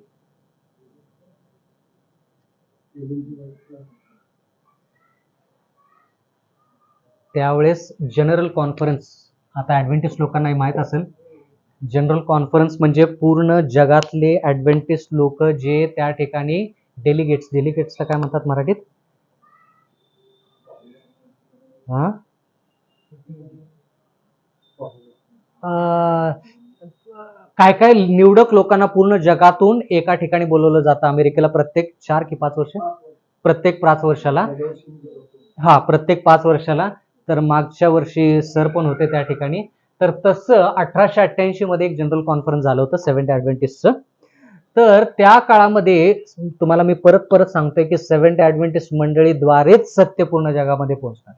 त्यावेळेस जनरल कॉन्फरन्स, आता ऍडव्हेंटिस्ट लोकांना माहित असेल, जनरल कॉन्फरन्स म्हणजे पूर्ण जगातले ऍडव्हेंटिस्ट लोक जे त्या ठिकाणी डेलिगेट्सला काय म्हणतात मराठीत? हा, काय काय निवडक लोकांना पूर्ण जगातून एका ठिकाणी बोलवलं जातं अमेरिकेला प्रत्येक 4 की 5 वर्ष, प्रत्येक 5 वर्षाला. हा, प्रत्येक 5 वर्षाला. तर मागच्या वर्षी सर पण होते त्या ठिकाणी. तर तसं 1888 मध्ये एक जनरल कॉन्फरन्स झालं होतं सेव्हन्थ ऍडव्हेंटिस्टचं. तर त्या काळामध्ये तुम्हाला मी परत परत सांगतोय की सेव्हन्थ ऍडव्हेंटिस्ट मंडळीद्वारेच सत्य पूर्ण जगामध्ये पोहोचणार.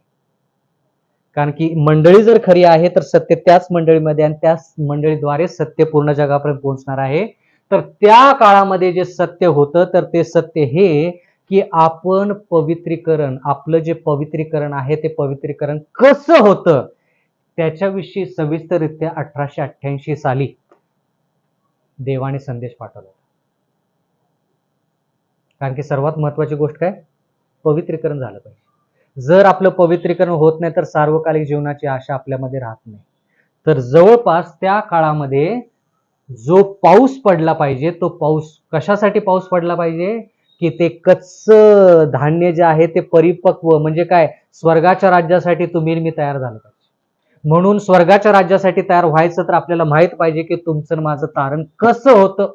कारण की मंडळी जर खरी आहे तर सत्य त्याच मंडळीमध्ये आणि त्याच मंडळीद्वारे सत्य पूर्ण जगापर्यंत पोहोचणार आहे. तर त्या काळामध्ये जे सत्य होतं तर ते सत्य हे की आपण पवित्रीकरण, आपलं जे पवित्रीकरण आहे ते पवित्रीकरण कसं होतं त्याच्याविषयी सविस्तररित्या 1888 साली देवाने संदेश पाठवला. कारण की सर्वात महत्वाची गोष्ट काय, पवित्रीकरण झालं पाहिजे. जर आपलं पवित्रीकरण होत नाही तर सार्वकालिक जीवनाची आशा आपल्यामध्ये राहत नाही. तर जवळपास त्या काळामध्ये जो पाऊस पडला पाहिजे तो पाऊस कशासाठी पाऊस पडला पाहिजे की ते कच्चं धान्य जे आहे ते परिपक्व म्हणजे काय स्वर्गाच्या राज्यासाठी तुम्ही मी तयार झालं पाहिजे. म्हणून स्वर्गाच्या राज्यासाठी तयार व्हायचं तर आपल्याला माहित पाहिजे की तुमचं आणि माझं तारण कसं होतं.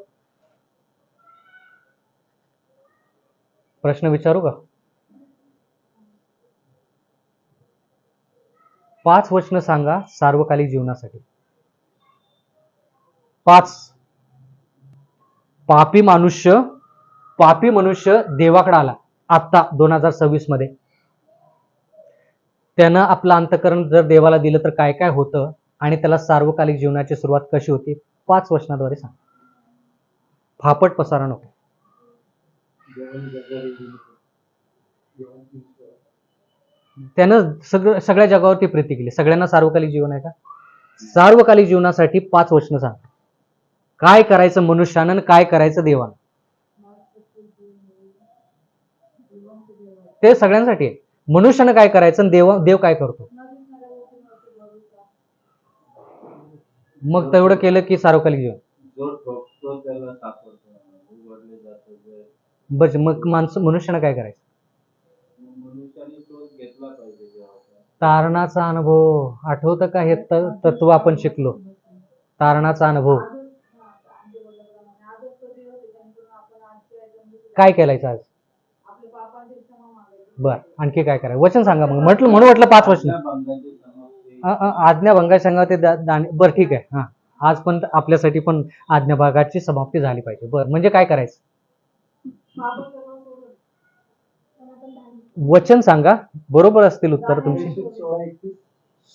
प्रश्न विचारू का? 5 वचनं सांगा सार्वकालिक जीवनासाठी. 5. पापी मनुष्य देवाकडे आला आता 2026 मध्ये. त्यानं आपलं अंतःकरण जर देवाला दिलं तर काय काय होतं आणि त्याला सार्वकालिक जीवनाची सुरुवात कशी होती 5 वचनाद्वारे सांग. फापट पसारा नको. त्यानं सगळ्या जगावरती प्रीती केली. सगळ्यांना सार्वकालिक जीवन आहे का? सार्वकालिक जीवनासाठी 5 वचनं सांग. काय करायचं मनुष्यानं, काय करायचं देवानं. ते सगळ्यांसाठी आहे. मनुष्यानं काय करायचं देव काय करतो. मग तेवढं केलं की सार्वकालिक जीवन. बस मग मनुष्यानं काय करायचं. तारणाचा अनुभव आठवतं का? हे तत्व आपण शिकलो. तारणाचा अनुभव काय केलायचं आज. बर आणखी काय करायचं वचन सांगा. मग म्हणून म्हटलं 5 वचन. आज्ञाभंगा सांगा ते बर ठीक आहे. हा आज पण आपल्यासाठी पण आज्ञाभागाची समाप्ती झाली पाहिजे. बर म्हणजे काय करायचं वचन सांगा. बरोबर असतील उत्तर तुमची.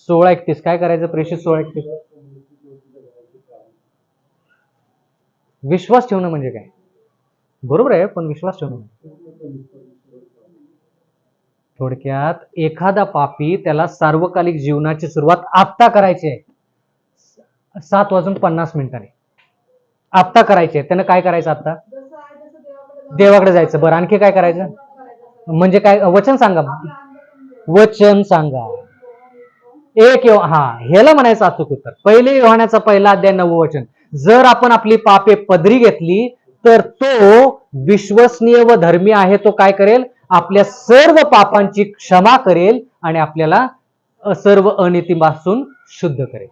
16:31 काय करायचं प्रेषित. 16:31 विश्वास ठेवणं म्हणजे काय. बरोबर आहे पण विश्वास ठेवणं थोडक्यात एखादा पापी त्याला सार्वकालिक जीवनाची सुरुवात आत्ता करायची आहे. 7:50 आत्ता करायची आहे. त्यानं काय करायचं आता देवाकडे जायचं. बरं आणखी काय करायचं म्हणजे काय वचन सांगा. वचन सांगा. ह्याला म्हणायचं अचूक उत्तर. पहिले योहानाचा 1 अध्याय 9 वचन. जर आपण आपली पापे पदरी घेतली तर तो विश्वसनीय व धर्मी आहे. तो काय करेल आपल्या सर्व पापांची क्षमा करेल आणि आपल्याला सर्व अनितीपासून शुद्ध करेल.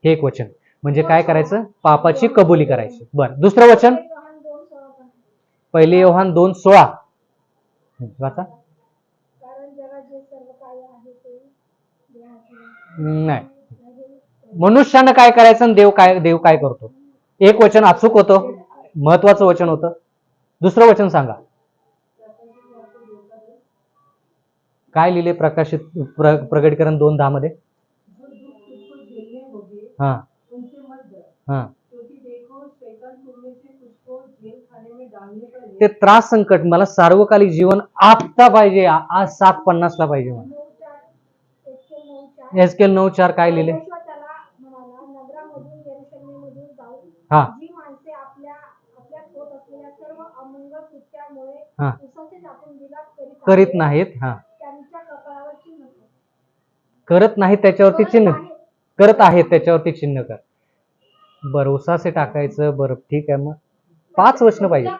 हे एक वचन. म्हणजे काय करायचं पापाची कबुली करायची. बरं दुसरं वचन 1 योहान 2:16 वाचा. नाही मनुष्यानं काय करायचं आणि देव काय करतो. एक वचन अचूक होतं महत्वाचं वचन होतं. दुसरं वचन सांगा काय लिहिले प्रकाशित प्रकटीकरण 2:10 मध्ये. हा हा ते त्रास संकट मला सार्वकालिक जीवन आत्ता पाहिजे. आज 7:50 पाहिजे मला. एसकेल 9:4 काय लिहिले. हा हा करीत नाहीत. हा करत नाही त्याच्यावरती चिन्ह करत आहेत त्याच्यावरती चिन्ह कर. बरं उसासे टाकायचं. बरं ठीक आहे. मग 5 वचन पाहिजे.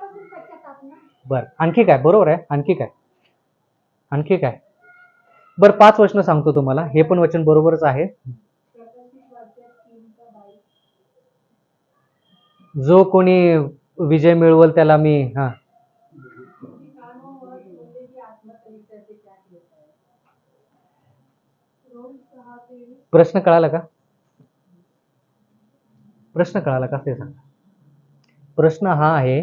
बरं आणखी काय. बरोबर आहे. आणखी काय. बरं 5 वचन सांगतो तुम्हाला. हे पण वचन बरोबरच आहे. जो कोणी विजय मिळवल त्याला मी प्रश्न कळाला का ते सांगा. प्रश्न हा आहे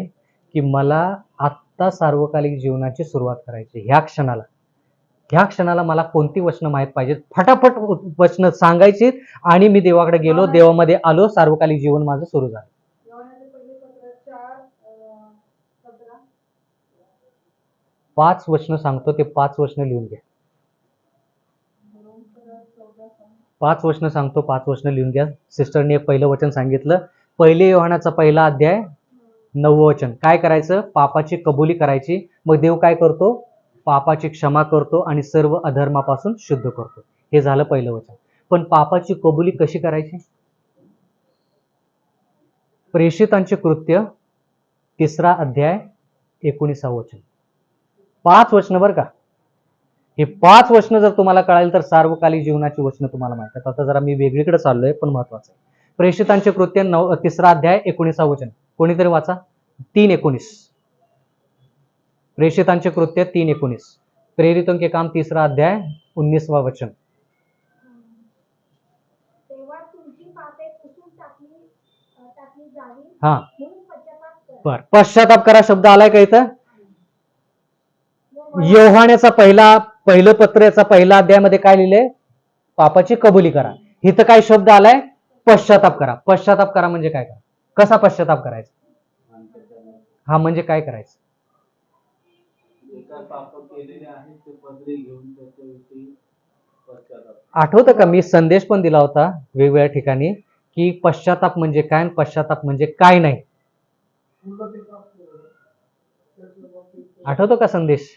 की मला आत्ता सार्वकालिक जीवनाची सुरुवात करायची, ह्या क्षणाला मला कोणती वचनं माहीत पाहिजेत, फटाफट वचनं सांगायची आणि मी देवाकडे गेलो, देवामध्ये आलो, सार्वकालिक जीवन माझं सुरू झालं. योहानाचे पहिले पत्र 4:17. 5 वचनं सांगतो, ते 5 वचनं लिहून घ्या. 5 वचनं सांगतो, 5 वचनं लिहून घ्या. सिस्टरने एक पहिलं वचन सांगितलं. पहिले योहानाचा पहिला अध्याय 9वं वचन. काय करायचं? पापाची कबुली करायची. मग देव काय करतो? पापाची क्षमा करतो आणि सर्व अधर्मापासून शुद्ध करतो. हे झालं पहिलं वचन. पण पापाची कबुली कशी करायची? प्रेषितांचे कृत्य 3रा अध्याय 19वं वचन. 5 वचनं बरं का. हे 5 वचनं जर तुम्हाला कळाली तर सार्वकालिक जीवनाची वचनं तुम्हाला माहिती आहेत. आता जरा मी वेगळीकडे चाललोय, पण महत्वाचं आहे. प्रेषितांचे कृत्य 3रा अध्याय 19वं वचन. कोणीतरी वाचा. 3:19. प्रेषितांचे कृत्य 3:19. प्रेरितों के काम 3रा अध्याय 19वां वचन. तेव्हा तुमची पापे पुसून टाकली जावी हा म्हणून पश्चाताप करा. बर, पश्चाताप करा शब्द आलाय का इथं? योहानाचा पहिलं पत्र याचा पहिला अध्यायामध्ये काय लिहिलंय? पापाची कबुली करा. इथं काय शब्द आलाय? पश्चाताप करा. पश्चाताप करा म्हणजे काय करा? कसा पश्चाताप करायचा? हा म्हणजे काय करायचं? जे काय पाप केलेले आहेत ते पदरी घेऊन त्याच्याविषयी पश्चाताप. आठवतं का मी संदेश पण दिला होता वेगवेगळ्या ठिकाणी की पश्चाताप म्हणजे काय आणि पश्चाताप म्हणजे काय नाही? आठवतो का संदेश?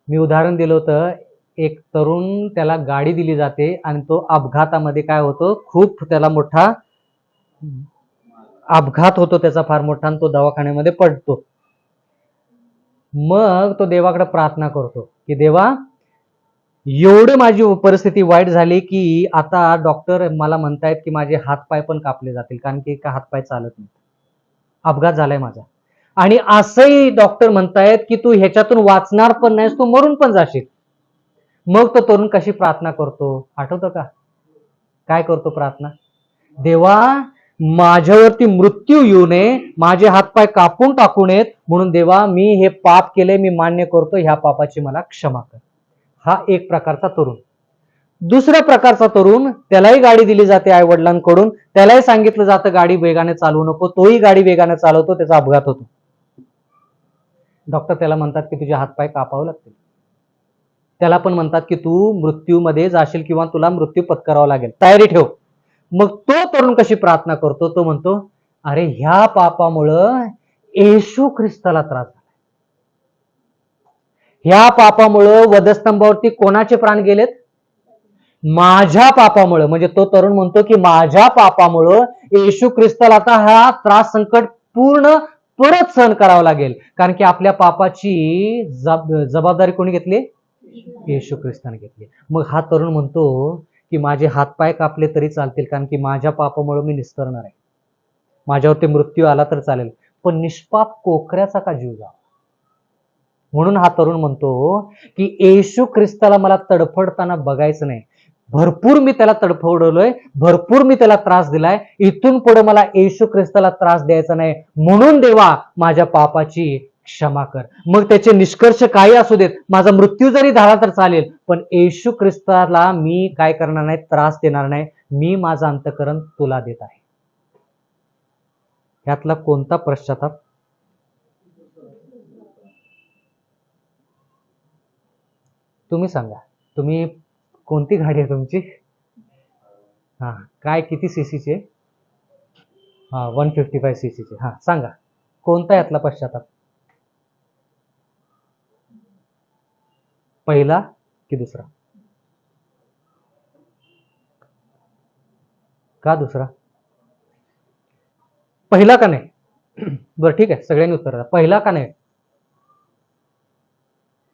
मी उदाहरण दिलं होतं. एक तरुण, त्याला गाडी दिली जाते आणि तो अपघातामध्ये काय होतो, खूप त्याला मोठा अपघात होतो, त्याचा फार मोठा, आणि तो दवाखान्यामध्ये पडतो. मग तो देवाकडे प्रार्थना करतो की देवा, एवढी माझी परिस्थिती वाईट झाली की आता डॉक्टर मला म्हणतायत की माझे हातपाय पण कापले जातील, कारण की का हातपाय चालत नाही, अपघात झालाय माझा. आणि असंही डॉक्टर म्हणतायत की तू ह्याच्यातून वाचणार पण नाहीस, तू मरून पण जाशील. मग तो तरुण कशी प्रार्थना करतो आठवतं का? काय करतो प्रार्थना? देवा, माझ्यावरती मृत्यू येऊ नये, माझे हातपाय कापून टाकू नयेत, म्हणून देवा मी हे पाप केले, मी मान्य करतो, ह्या पापाची मला क्षमा कर. हा एक प्रकारचा तरुण. दुसऱ्या प्रकारचा तरुण, त्यालाही गाडी दिली जाते आई वडिलांकडून, त्यालाही सांगितलं जातं गाडी वेगाने चालवू नको, तोही गाडी वेगाने चालवतो, त्याचा अपघात होतो. डॉक्टर त्याला म्हणतात की तुझे हातपाय कापावे लागतील. त्याला पण म्हणतात की तू मृत्यूमध्ये जाशील किंवा तुला मृत्यू पत्करावा लागेल, तयारी ठेव. मग तो तरुण कशी प्रार्थना करतो? तो म्हणतो, अरे ह्या पापामुळं येशू ख्रिस्ताला त्रास झाला, ह्या पापामुळं वधस्तंभावरती कोणाचे प्राण गेलेत? माझ्या पापामुळं. म्हणजे तो तरुण म्हणतो की माझ्या पापामुळं येशू ख्रिस्ताला आता हा त्रास, संकट पूर्ण परत सहन करावं लागेल, कारण की आपल्या पापाची जबाबदारी कोणी घेतली? येशू ख्रिस्ताने घेतली. मग हा तरुण म्हणतो की माझे हातपाय कापले तरी चालतील, कारण की माझ्या पापामुळे मी निस्तरणार आहे, माझ्यावरती मृत्यू आला तर चालेल, पण निष्पाप कोकऱ्याचा का जीव जावा. म्हणून हा तरुण म्हणतो की येशू ख्रिस्ताला मला तडफडताना बघायचं नाही. भरपूर मी त्याला तडफडलोय, भरपूर मी त्याला त्रास दिलाय, इथून पुढे मला येशू ख्रिस्ताला त्रास द्यायचा नाही, म्हणून देवा माझ्या पापाची क्षमा कर. मग त्याचे निष्कर्ष काही असू देत, माझा मृत्यू जरी झाला तर चालेल, पण येशू ख्रिस्ताला मी काय करणार नाही? त्रास देणार नाही. मी माझं अंतःकरण तुला देत आहे. ह्यातला कोणता पश्चाताप? तुम्ही सांगा. तुम्ही कोणती गाडी आहे तुमची? हा, काय किती सीसीची आहे? हा, 155 सीसीची. हा, सांगा कोणता यातला पश्चाताप? पहिला की दुसरा? का दुसरा? पहिला का नाही? बरं ठीक आहे, सगळ्यांनी उत्तर द्या. पहिला का नाही?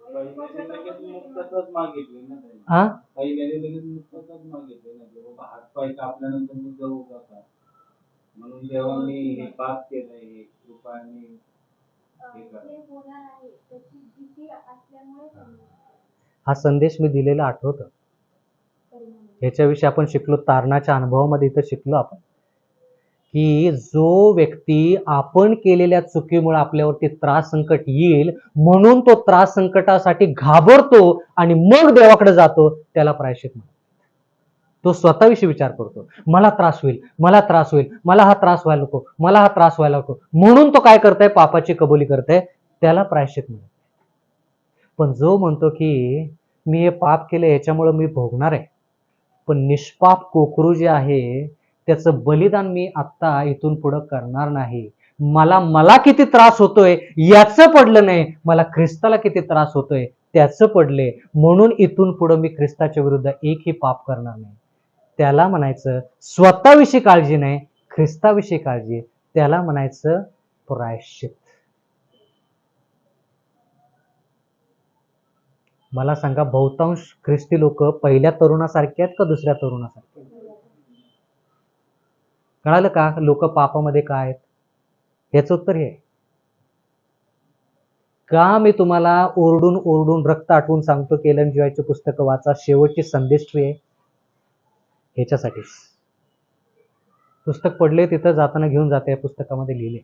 पहिल्याने लगेच मुक्तताच मागितली ना त्यांनी. हा, पहिल्याने लगेच मुक्तताच मागितली ना, की बाबा हातपाय कापल्यानंतर मी जाऊ का, म्हणून जेव्हा मी हे पाप केलंय, हे कृपाने हे करा. जे होणार आहे त्याची भीती असल्यामुळे त्यांनी हा संदेश मी दिलेला आठवतं. परिणाम ह्याच्याविषयी आपण शिकलो, तारणाच्या अनुभवामध्ये इथं शिकलो आपण की जो व्यक्ती आपण केलेल्या चुकीमुळे आपल्यावरती त्रास संकट येईल म्हणून तो त्रास संकटासाठी घाबरतो आणि मग देवाकडे जातो, त्याला प्रायश्चित म्हणतात. तो स्वतःविषयी विचार करतो, मला त्रास होईल, मला त्रास होईल, मला हा त्रास व्हायला नको, मला हा त्रास व्हायला नको, म्हणून तो काय करताय, पापाची कबुली करताय, त्याला प्रायश्चित म्हणतात. पण जो म्हणतो की मी हे पाप केलं याच्यामुळे मी भोगणार आहे, पण निष्पाप कोकरू जे आहे त्याचं बलिदान मी आत्ता इथून पुढं करणार नाही, मला किती त्रास होतोय याचं पडलं नाही, मला ख्रिस्ताला किती त्रास होतोय त्याचं पडले, म्हणून इथून पुढं मी ख्रिस्ताच्या विरुद्ध एकही पाप करणार नाही, त्याला म्हणायचं स्वतःविषयी काळजी नाही, ख्रिस्ताविषयी काळजी, त्याला म्हणायचं प्रायश्चित. मला सांगा, बहुतांश ख्रिस्ती लोक पहिल्या तरुणासारखे आहेत का दुसऱ्या तरुणासारखे? कळालं का लोक पापामध्ये काय आहेत? याचं उत्तर हे. का मी तुम्हाला ओरडून ओरडून रक्त आटवून सांगतो की एलन जी व्हाईटची पुस्तकं वाचा, शेवटची संदेष्टी आहे ह्याच्यासाठीच. पुस्तक पडले तिथं जाताना घेऊन जाते, पुस्तकामध्ये लिहिले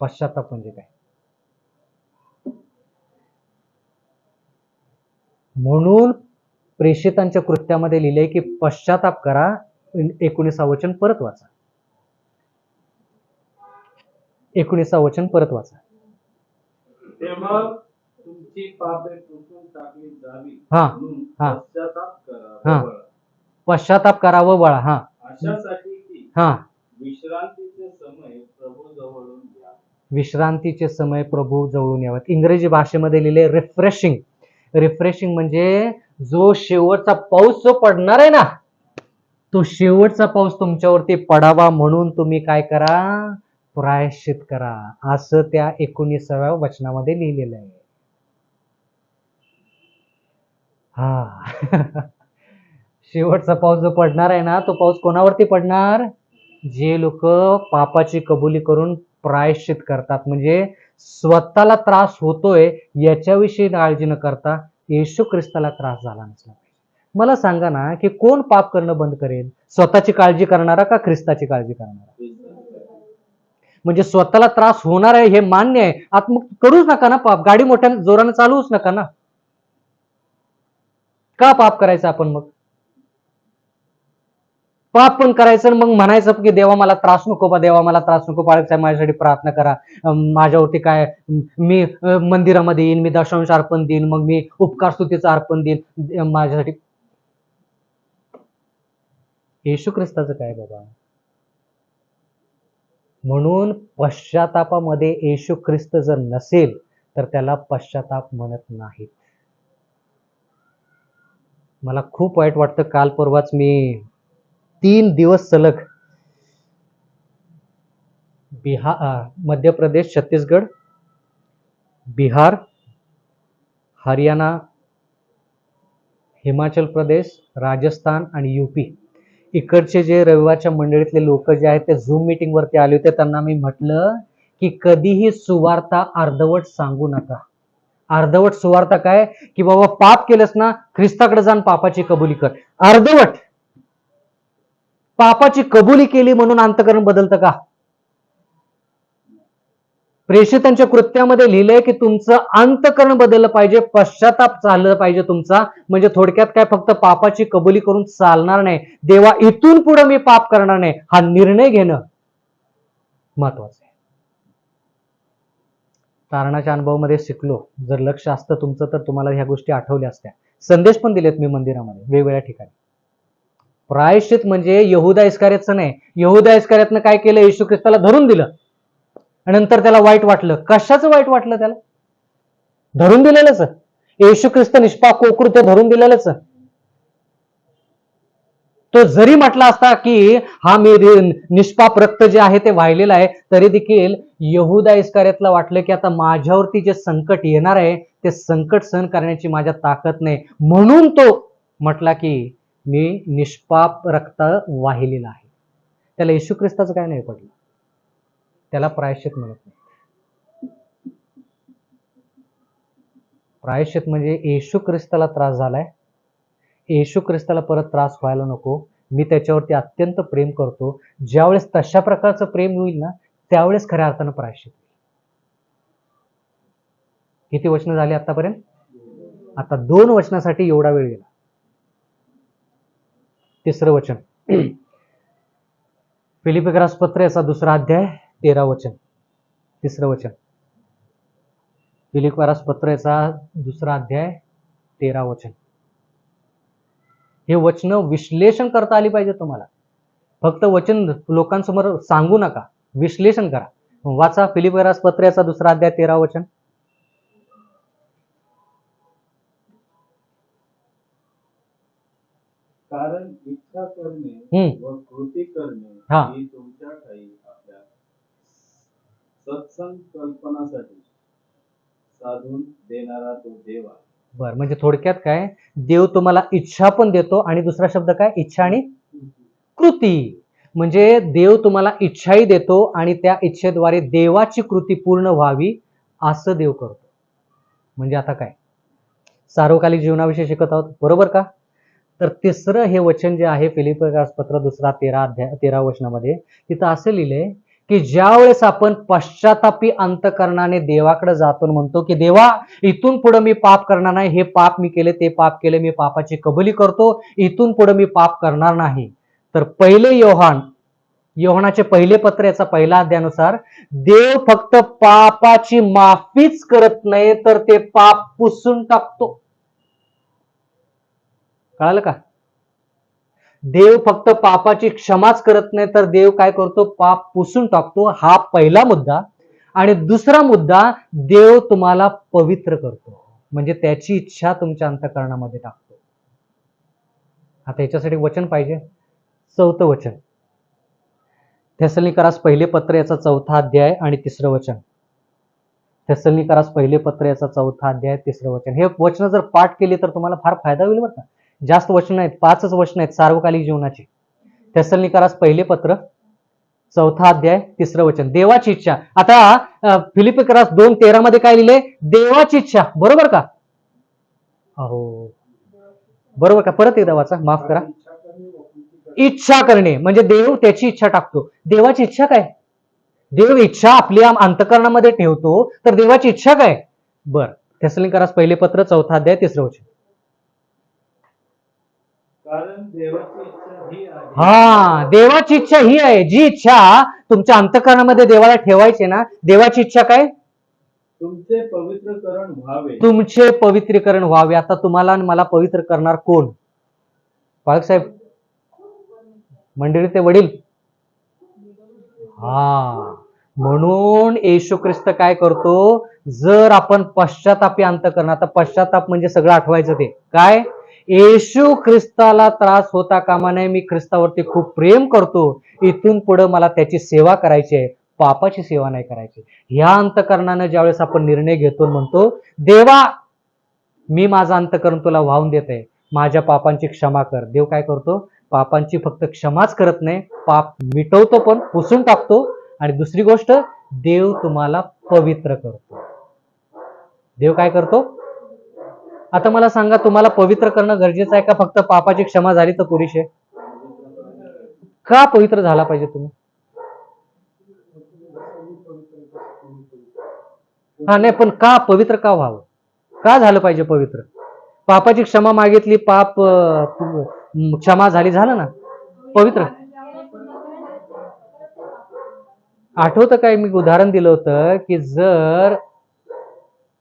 पश्चाताप म्हणजे काय. म्हणून प्रेषितांच्या कृत्यामध्ये लिहिले की पश्चाताप करा. 19 वचन परत वाचा, 19 वचन परत वाचा. तेव्हा तुमची पापे पुसून टाकली जावी हा, म्हणून हा. पश्चाताप करा हा. व वळा. पश्चाताप करावं बळा. हा अशासाठी की हा विश्रांतीचे समय प्रभू जवळून या. विश्रांतीचे समय प्रभू जवळून यावेत. इंग्रजी भाषेमध्ये लिहिले रिफ्रेशिंग. रिफ्रेशिंग म्हणजे जो शेवटचा पाऊस जो पडणार आहे ना, तो शेवटचा पाऊस तुमच्यावरती पडावा म्हणून तुम्ही काय करा, प्रायश्चित करा, असं त्या 19व्या वचनामध्ये लिहिलेलं आहे. हा शेवटचा पाऊस जो पडणार आहे ना, तो पाऊस कोणावरती पडणार? जे लोक पापाची कबुली करून प्रायश्चित करतात, म्हणजे स्वतःला त्रास होतोय याच्याविषयी काळजी न करता येशू ख्रिस्ताला त्रास झाला नसला पाहिजे. मला सांगा ना की कोण पाप करणं बंद करेल, स्वतःची काळजी करणारा का ख्रिस्ताची काळजी करणारा? म्हणजे स्वतःला त्रास होणार आहे हे मान्य आहे, आता मग करूच नका ना पाप, गाडी मोठ्या जोरानं चालवूच नका ना. का पाप करायचं आपण? मग पाप पण करायचं मग म्हणायचं की देवा मला त्रास नको बा, देवा मला त्रास नको, बाळासाहेब माझ्यासाठी प्रार्थना करा, माझ्यावरती काय, मी मंदिरामध्ये येईन, मी दशांश अर्पण देईन, मग मी उपकार स्तुतीचं अर्पण देईन माझ्यासाठी. येशू ख्रिस्ताचं काय बाबा? म्हणून पश्चातापामध्ये येशू ख्रिस्त जर नसेल तर त्याला पश्चाताप म्हणत नाहीत. मला खूप वाईट वाटतं, काल परवाच मी 3 दिवस सलग मध्य प्रदेश, छत्तीसगड, बिहार, हरियाणा, हिमाचल प्रदेश, राजस्थान आणि यूपी इकडचे जे रविवारच्या मंडळीतले लोक जे आहेत ते झूम मीटिंग वरती आले होते. त्यांना मी म्हटलं की कधीही सुवार्ता अर्धवट सांगू नका. अर्धवट सुवार्ता काय की बाबा पाप केलंस ना, ख्रिस्ताकडे जाऊन पापाची कबुली कर. अर्धवट पापाची कबुली केली म्हणून अंतःकरण बदलतं का? प्रेषितांच्या कृत्यामध्ये लिहिलंय की तुमचं अंतःकरण बदललं पाहिजे, पश्चाताप चाललं पाहिजे तुमचा. म्हणजे थोडक्यात काय, फक्त पापाची कबुली करून चालणार नाही, देवा इथून पुढे मी पाप करणार नाही हा निर्णय घेणं महत्वाचं आहे. तारणाच्या अनुभवामध्ये शिकलो, जर लक्ष असतं तुमचं तर तुम्हाला ह्या गोष्टी आठवल्या असत्या. संदेश पण दिलेत मी मंदिरामध्ये वेगवेगळ्या ठिकाणी. प्रायश्चित म्हणजे यहुदा इस्कारियोतचं नाही. यहुदा इस्कारियोतनं काय केलं, येशू ख्रिस्ताला धरून दिलं आणि नंतर त्याला वाईट वाटलं. कशाचं वाईट वाटलं त्याला? धरून दिलेलंच. येशू ख्रिस्त निष्पाप कोकरू ते धरून दिलेलंच. तो जरी म्हटला असता की हा मी निष्पाप रक्त जे आहे ते वाहिलेलं आहे, तरी देखील यहुदा इस्कारियोतला वाटलं की आता माझ्यावरती जे संकट येणार आहे ते संकट सहन करण्याची माझ्यात ताकद नाही, म्हणून तो म्हटला की मी निष्पाप रक्त वाहिलेलं आहे. त्याला येशू ख्रिस्ताचं काय नाही पडलं, त्याला प्रायश्चित म्हणत नाही. प्रायश्चित म्हणजे येशू ख्रिस्ताला त्रास झालाय, येशू ख्रिस्ताला परत त्रास व्हायला नको मी त्याच्यावरती अत्यंत प्रेम करतो. ज्यावेळेस तशा प्रकारचं प्रेम होईल ना, त्यावेळेस खऱ्या अर्थानं प्रायश्चित. किती वचनं झाली आतापर्यंत? आता 2 वचनासाठी एवढा वेळ गेला. तिसरं वचन, फिलिप्पियरास पत्र याचा 2रा अध्याय 13 वचन. तिसरं वचन, फिलिप्पियरास पत्र याचा 2रा अध्याय 13 वचन. हे वचन विश्लेषण करता आली पाहिजे तुम्हाला. फक्त वचन लोकांसमोर सांगू नका, विश्लेषण करा. वाचा फिलिप्पियरास पत्र याचा 2रा अध्याय 13 वचन. कारण इच्छा करणे व कृती करणे हा. ही तुमच्या ठायी आपल्या सत्संकल्पनासाठी साधून देणारा तो देव आहे. बर, म्हणजे थोडक्यात काय, देव तुम्हाला इच्छा पण देतो आणि दुसरा शब्द काय, इच्छा आणि कृती. म्हणजे देव तुम्हाला इच्छाही देतो आणि त्या इच्छेद्वारे देवाची कृती पूर्ण व्हावी असं देव करतो. म्हणजे आता काय, सार्वकालिक जीवनाविषयी शिकत आहोत, बरोबर का? तर तिसरं हे वचन जे आहे फिलिप्पियरास पत्र 2रा 13 वचनामध्ये, तिथं असं लिहिलंय की ज्या वेळेस आपण पश्चातापी अंतकरणाने देवाकडे जातो आणि म्हणतो की देवा, इथून पुढे मी पाप करणार नाही, हे पाप मी केले, ते पाप केले, मी पापाची कबुली करतो, इथून पुढे मी पाप करणार नाही. तर पहिले योहानाचे पहिले पत्र याचा 1 अध्यायानुसार देव फक्त पापाची माफीच करत नाही, तर ते पाप पुसून टाकतो. कळालं का? देव फक्त पापाची क्षमाच करत नाही, तर देव काय करतो, पाप पुसून टाकतो. हा पहिला मुद्दा. आणि दुसरा मुद्दा, देव तुम्हाला पवित्र करतो, म्हणजे त्याची इच्छा तुमच्या अंतःकरणामध्ये टाकतो. आता याच्यासाठी वचन पाहिजे. 4थं वचन, थेसलोनिकरास पहिले पत्र याचा 4था अध्याय आणि 3रं वचन. थेसलोनिकरास पहिले पत्र याचा 4था अध्याय 3रं वचन. हे वचन जर पाठ केली तर तुम्हाला फार फायदा होईल बरं का. जास्त वचन आहेत, 5च वचन आहेत सार्वकालिक जीवनाची. थेसलोनिकरास पहिले पत्र 4था अध्याय 3रं वचन, देवाची इच्छा. आता फिलिप्पियरास 2:13 मध्ये काय लिहिले, देवाची इच्छा, बरोबर का? अहो बरोबर का? परत एकदा वाचा, माफ करा. इच्छा करणे म्हणजे देव त्याची इच्छा टाकतो. देवाची इच्छा काय? देव इच्छा आपल्या अंतःकरणामध्ये ठेवतो, तर देवाची इच्छा काय? बर, थेसलोनिकरास पहिले पत्र 4था अध्याय 3रं वचन. कारण देवाची इच्छा ही आहे. हा, देवाची इच्छा ही आहे. जी इच्छा तुमच्या अंतःकरणामध्ये देवाला ठेवायची ना, देवाची इच्छा काय? तुमचे पवित्रकरण व्हावे. तुमचे पवित्रीकरण व्हावे. आता तुम्हाला आणि मला पवित्र करणार कोण? पाळक साहेब, मंडळी, ते वडील. हा, म्हणून येशू ख्रिस्त काय करतो, जर आपण पश्चातापी अंतःकरण, आता पश्चाताप म्हणजे सगळं आठवायचं, ते काय, येशू ख्रिस्ताला त्रास होता कामा नये, मी ख्रिस्तावरती खूप प्रेम करतो, इथून पुढे मला त्याची सेवा करायची आहे, पापाची सेवा नाही करायची. ह्या अंतःकरणानं ज्यावेळेस आपण निर्णय घेतो, म्हणतो देवा, मी माझं अंतःकरण तुला वाहून देत आहे, माझ्या पापांची क्षमा कर. देव काय करतो, पापांची फक्त क्षमाच करत नाही, पाप मिटवतो, पण पुसून टाकतो. आणि दुसरी गोष्ट, देव तुम्हाला पवित्र करतो. देव काय करतो? आता मला सांगा, तुम्हाला पवित्र करणं गरजेचं आहे का फक्त पापाची क्षमा झाली तर पुरेशी आहे? का पवित्र झाला पाहिजे तुम्ही? हा, नाही, पण का पवित्र का व्हावं? का झालं पाहिजे पवित्र? पापाची क्षमा मागितली, पाप क्षमा झाली, झालं ना पवित्र. आठवतं काय, मी उदाहरण दिलं होतं की जर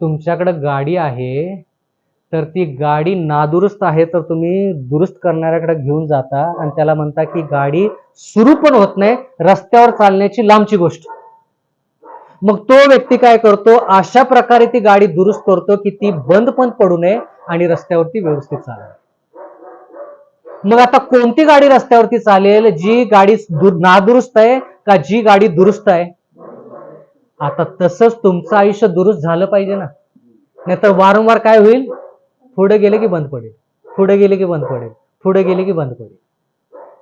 तुमच्याकडे गाडी आहे, तर ती गाडी नादुरुस्त आहे, तर तुम्ही दुरुस्त करणाऱ्याकडे घेऊन जाता आणि त्याला म्हणता की गाडी सुरू पण होत नाही, रस्त्यावर चालण्याची लांबची गोष्ट. मग तो व्यक्ती काय करतो, अशा प्रकारे ती गाडी दुरुस्त करतो की ती बंद पण पडू नये आणि रस्त्यावरती व्यवस्थित चालेल. मग आता कोणती गाडी रस्त्यावरती चालेल, जी गाडी नादुरुस्त आहे का जी गाडी दुरुस्त आहे? आता तसंच तुमचं आयुष्य दुरुस्त झालं पाहिजे ना, नाहीतर वारंवार काय होईल, पुढे गेले की बंद पडेल, पुढे गेले की बंद पडेल, पुढे गेले की बंद पडेल.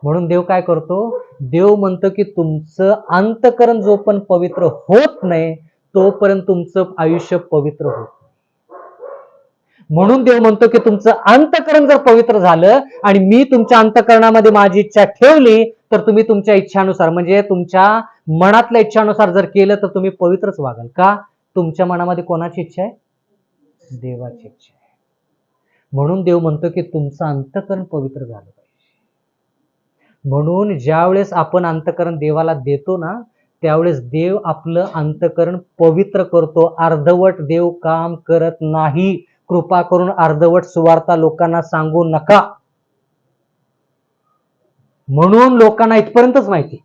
म्हणून देव काय करतो, देव म्हणतो की तुमचं अंतःकरण जो पण पवित्र होत नाही, तोपर्यंत तुमचं आयुष्य पवित्र होत. म्हणून देव म्हणतो की तुमचं अंतःकरण जर पवित्र झालं आणि मी तुमच्या अंतःकरणामध्ये माझी इच्छा ठेवली तर तुम्ही तुमच्या इच्छानुसार म्हणजे तुमच्या मनातल्या इच्छानुसार जर केलं तर तुम्ही पवित्रच वागाल. का? तुमच्या मनामध्ये कोणाची इच्छा आहे? देवाची इच्छा आहे. म्हणून देव म्हणतो की तुमचं अंतःकरण पवित्र झालं पाहिजे. म्हणून ज्यावेळेस आपण अंतःकरण देवाला देतो ना त्यावेळेस देव आपलं अंतःकरण पवित्र करतो. अर्धवट देव काम करत नाही. कृपा करून अर्धवट सुवार्ता लोकांना सांगू नका. म्हणून लोकांना इथपर्यंतच माहिती.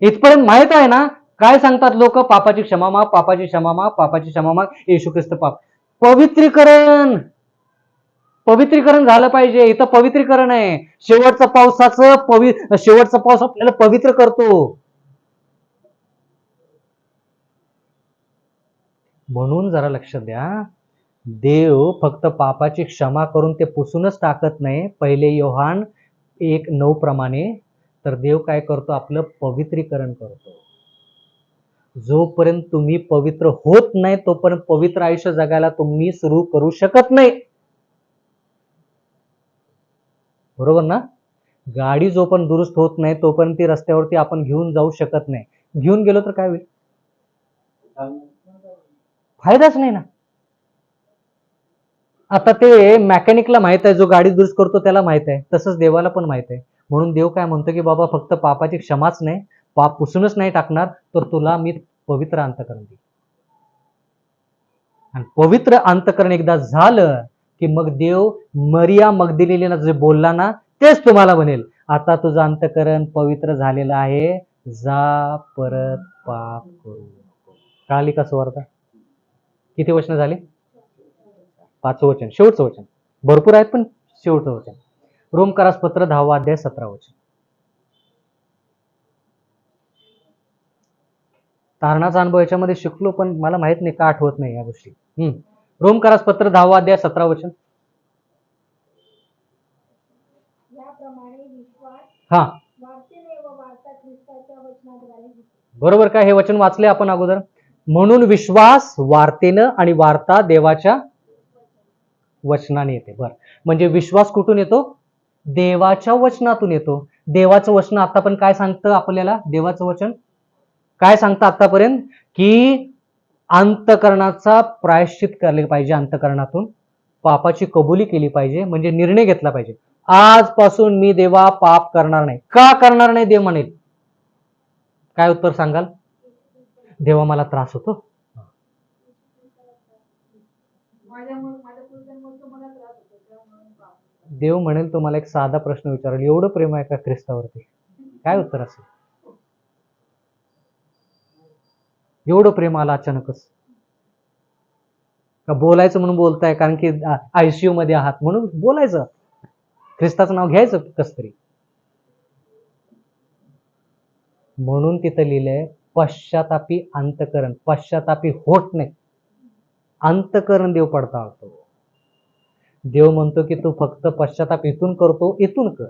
इथपर्यंत माहित आहे ना काय सांगतात लोक? पापाची क्षमा माग, पापाची क्षमा माग, पापाची क्षमा माग, येशू ख्रिस्त पाप. पवित्रीकरण पवित्रीकरण झालं पाहिजे. इथं पवित्रीकरण आहे. शेवटचा पाऊस आपल्याला पवित्र करतो. म्हणून जरा लक्ष द्या. देव फक्त पापाची क्षमा करून ते पुसूनच टाकत नाही. पहिले योहान 1:9 प्रमाणे तर देव काय करतो? आपलं पवित्रीकरण करतो. जोपर्यंत तुम्ही पवित्र होत नाही तोपर्यंत पवित्र आयुष्य जगायला तुम्ही सुरू करू शकत नाही. बरोबर ना? गाडी जोपर्यंत दुरुस्त होत नाही तोपर्यंत ती रस्त्यावरती आपण घेऊन जाऊ शकत नाही. घेऊन गेलो तर काय होईल? फायदाच नाही ना. आता ते मेकॅनिकला माहित आहे, जो गाडी दुरुस्त करतो त्याला माहित आहे. तसंच देवाला पण माहित आहे. म्हणून देव काय म्हणतो की बाबा फक्त पापाची क्षमाच नाही, पाप पुसूनच नाही टाकणार तर तुला मी पवित्र अंतःकरण देईन. आणि पवित्र अंतःकरण एकदा झालं की मग देव मरिया मगदलीनीला जे बोलला ना तेच तुम्हाला म्हणेल, आता तुझं अंतःकरण पवित्र झालेलं आहे, जा परत पाप करू नको. कळाली का सुवार्ता? किती वचन झाली? 5 वचन. शेवटचं वचन. भरपूर आहेत पण शेवटचं वचन. रोमकरास पत्र 10 अध्याय 17 वचन. तारणाचा अनुभव याच्यामध्ये शिकलो पण मला माहित नाही का आठवत नाही या गोष्टी. रोमकरास पत्र 10 अध्याय 17 वचन. याप्रमाणे विश्वास हा वार्तेने व वार्ता ख्रिस्ताच्या वचनाद्वारे होते. बरोबर का? हे वचन वाचले आपण अगोदर. म्हणून विश्वास वार्तेनं आणि वार्ता देवाच्या वचनाने येते. बरं, म्हणजे विश्वास कुठून येतो? देवाच्या वचनातून येतो. देवाचं वचन आता पण काय सांगतं आपल्याला? देवाचं वचन काय सांगतं आतापर्यंत? की अंतःकरणाचा प्रायश्चित केले पाहिजे. अंतःकरणातून पापाची कबुली केली पाहिजे. म्हणजे निर्णय घेतला पाहिजे, आजपासून मी देवा पाप करणार नाही. का करणार नाही? देव म्हणेल. काय उत्तर सांगाल? देवा मला त्रास होतो. माझ्या पूर्वजांमुळे तुम्हाला त्रास होतो त्यामुळे पाप. देव म्हणेल तुम्हाला एक साधा प्रश्न विचारेल, एवढं प्रेम आहे का ख्रिस्तावरती? काय उत्तर असेल? एवढं प्रेम आलं अचानकच का? बोलायचं म्हणून बोलताय कारण की ICU मध्ये आहात म्हणून बोलायचं, ख्रिस्ताचं नाव घ्यायचं कस तरी. म्हणून तिथं लिहिलंय पश्चातापी अंतःकरण. पश्चातापी होत नाही, अंतःकरण देव पडताळतो. देव म्हणतो की तू फक्त पश्चाताप इथून करतो, इथून कर.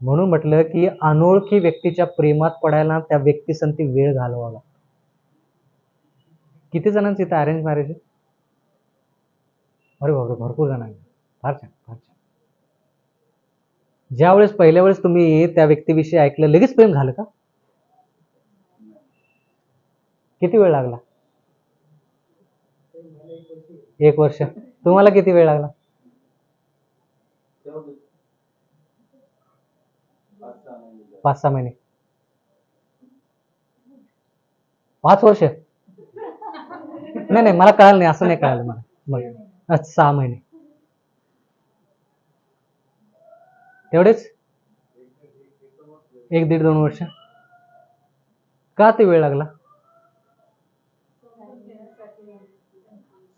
म्हणून म्हटलं की अनोळखी व्यक्तीच्या प्रेमात पडायला त्या व्यक्तीसंती वेळ घालवावा लागतो. किती जणांची इथं अरेंज मॅरेज आहे? अरे बापरे, भरपूर जणांनी. फार छान, फार छान. ज्या वेळेस पहिल्या वेळेस तुम्ही त्या व्यक्तीविषयी ऐकलं लगेच प्रेम झालं का? किती वेळ लागला? 1 वर्ष. तुम्हाला किती वेळ लागला? 5-6 महिने. 5 वर्ष? नाही मला कळालं नाही, असं नाही कळालं मला. मग 6 महिने तेवढेच? 1-1.5-2 वर्ष. का ते वेळ लागला?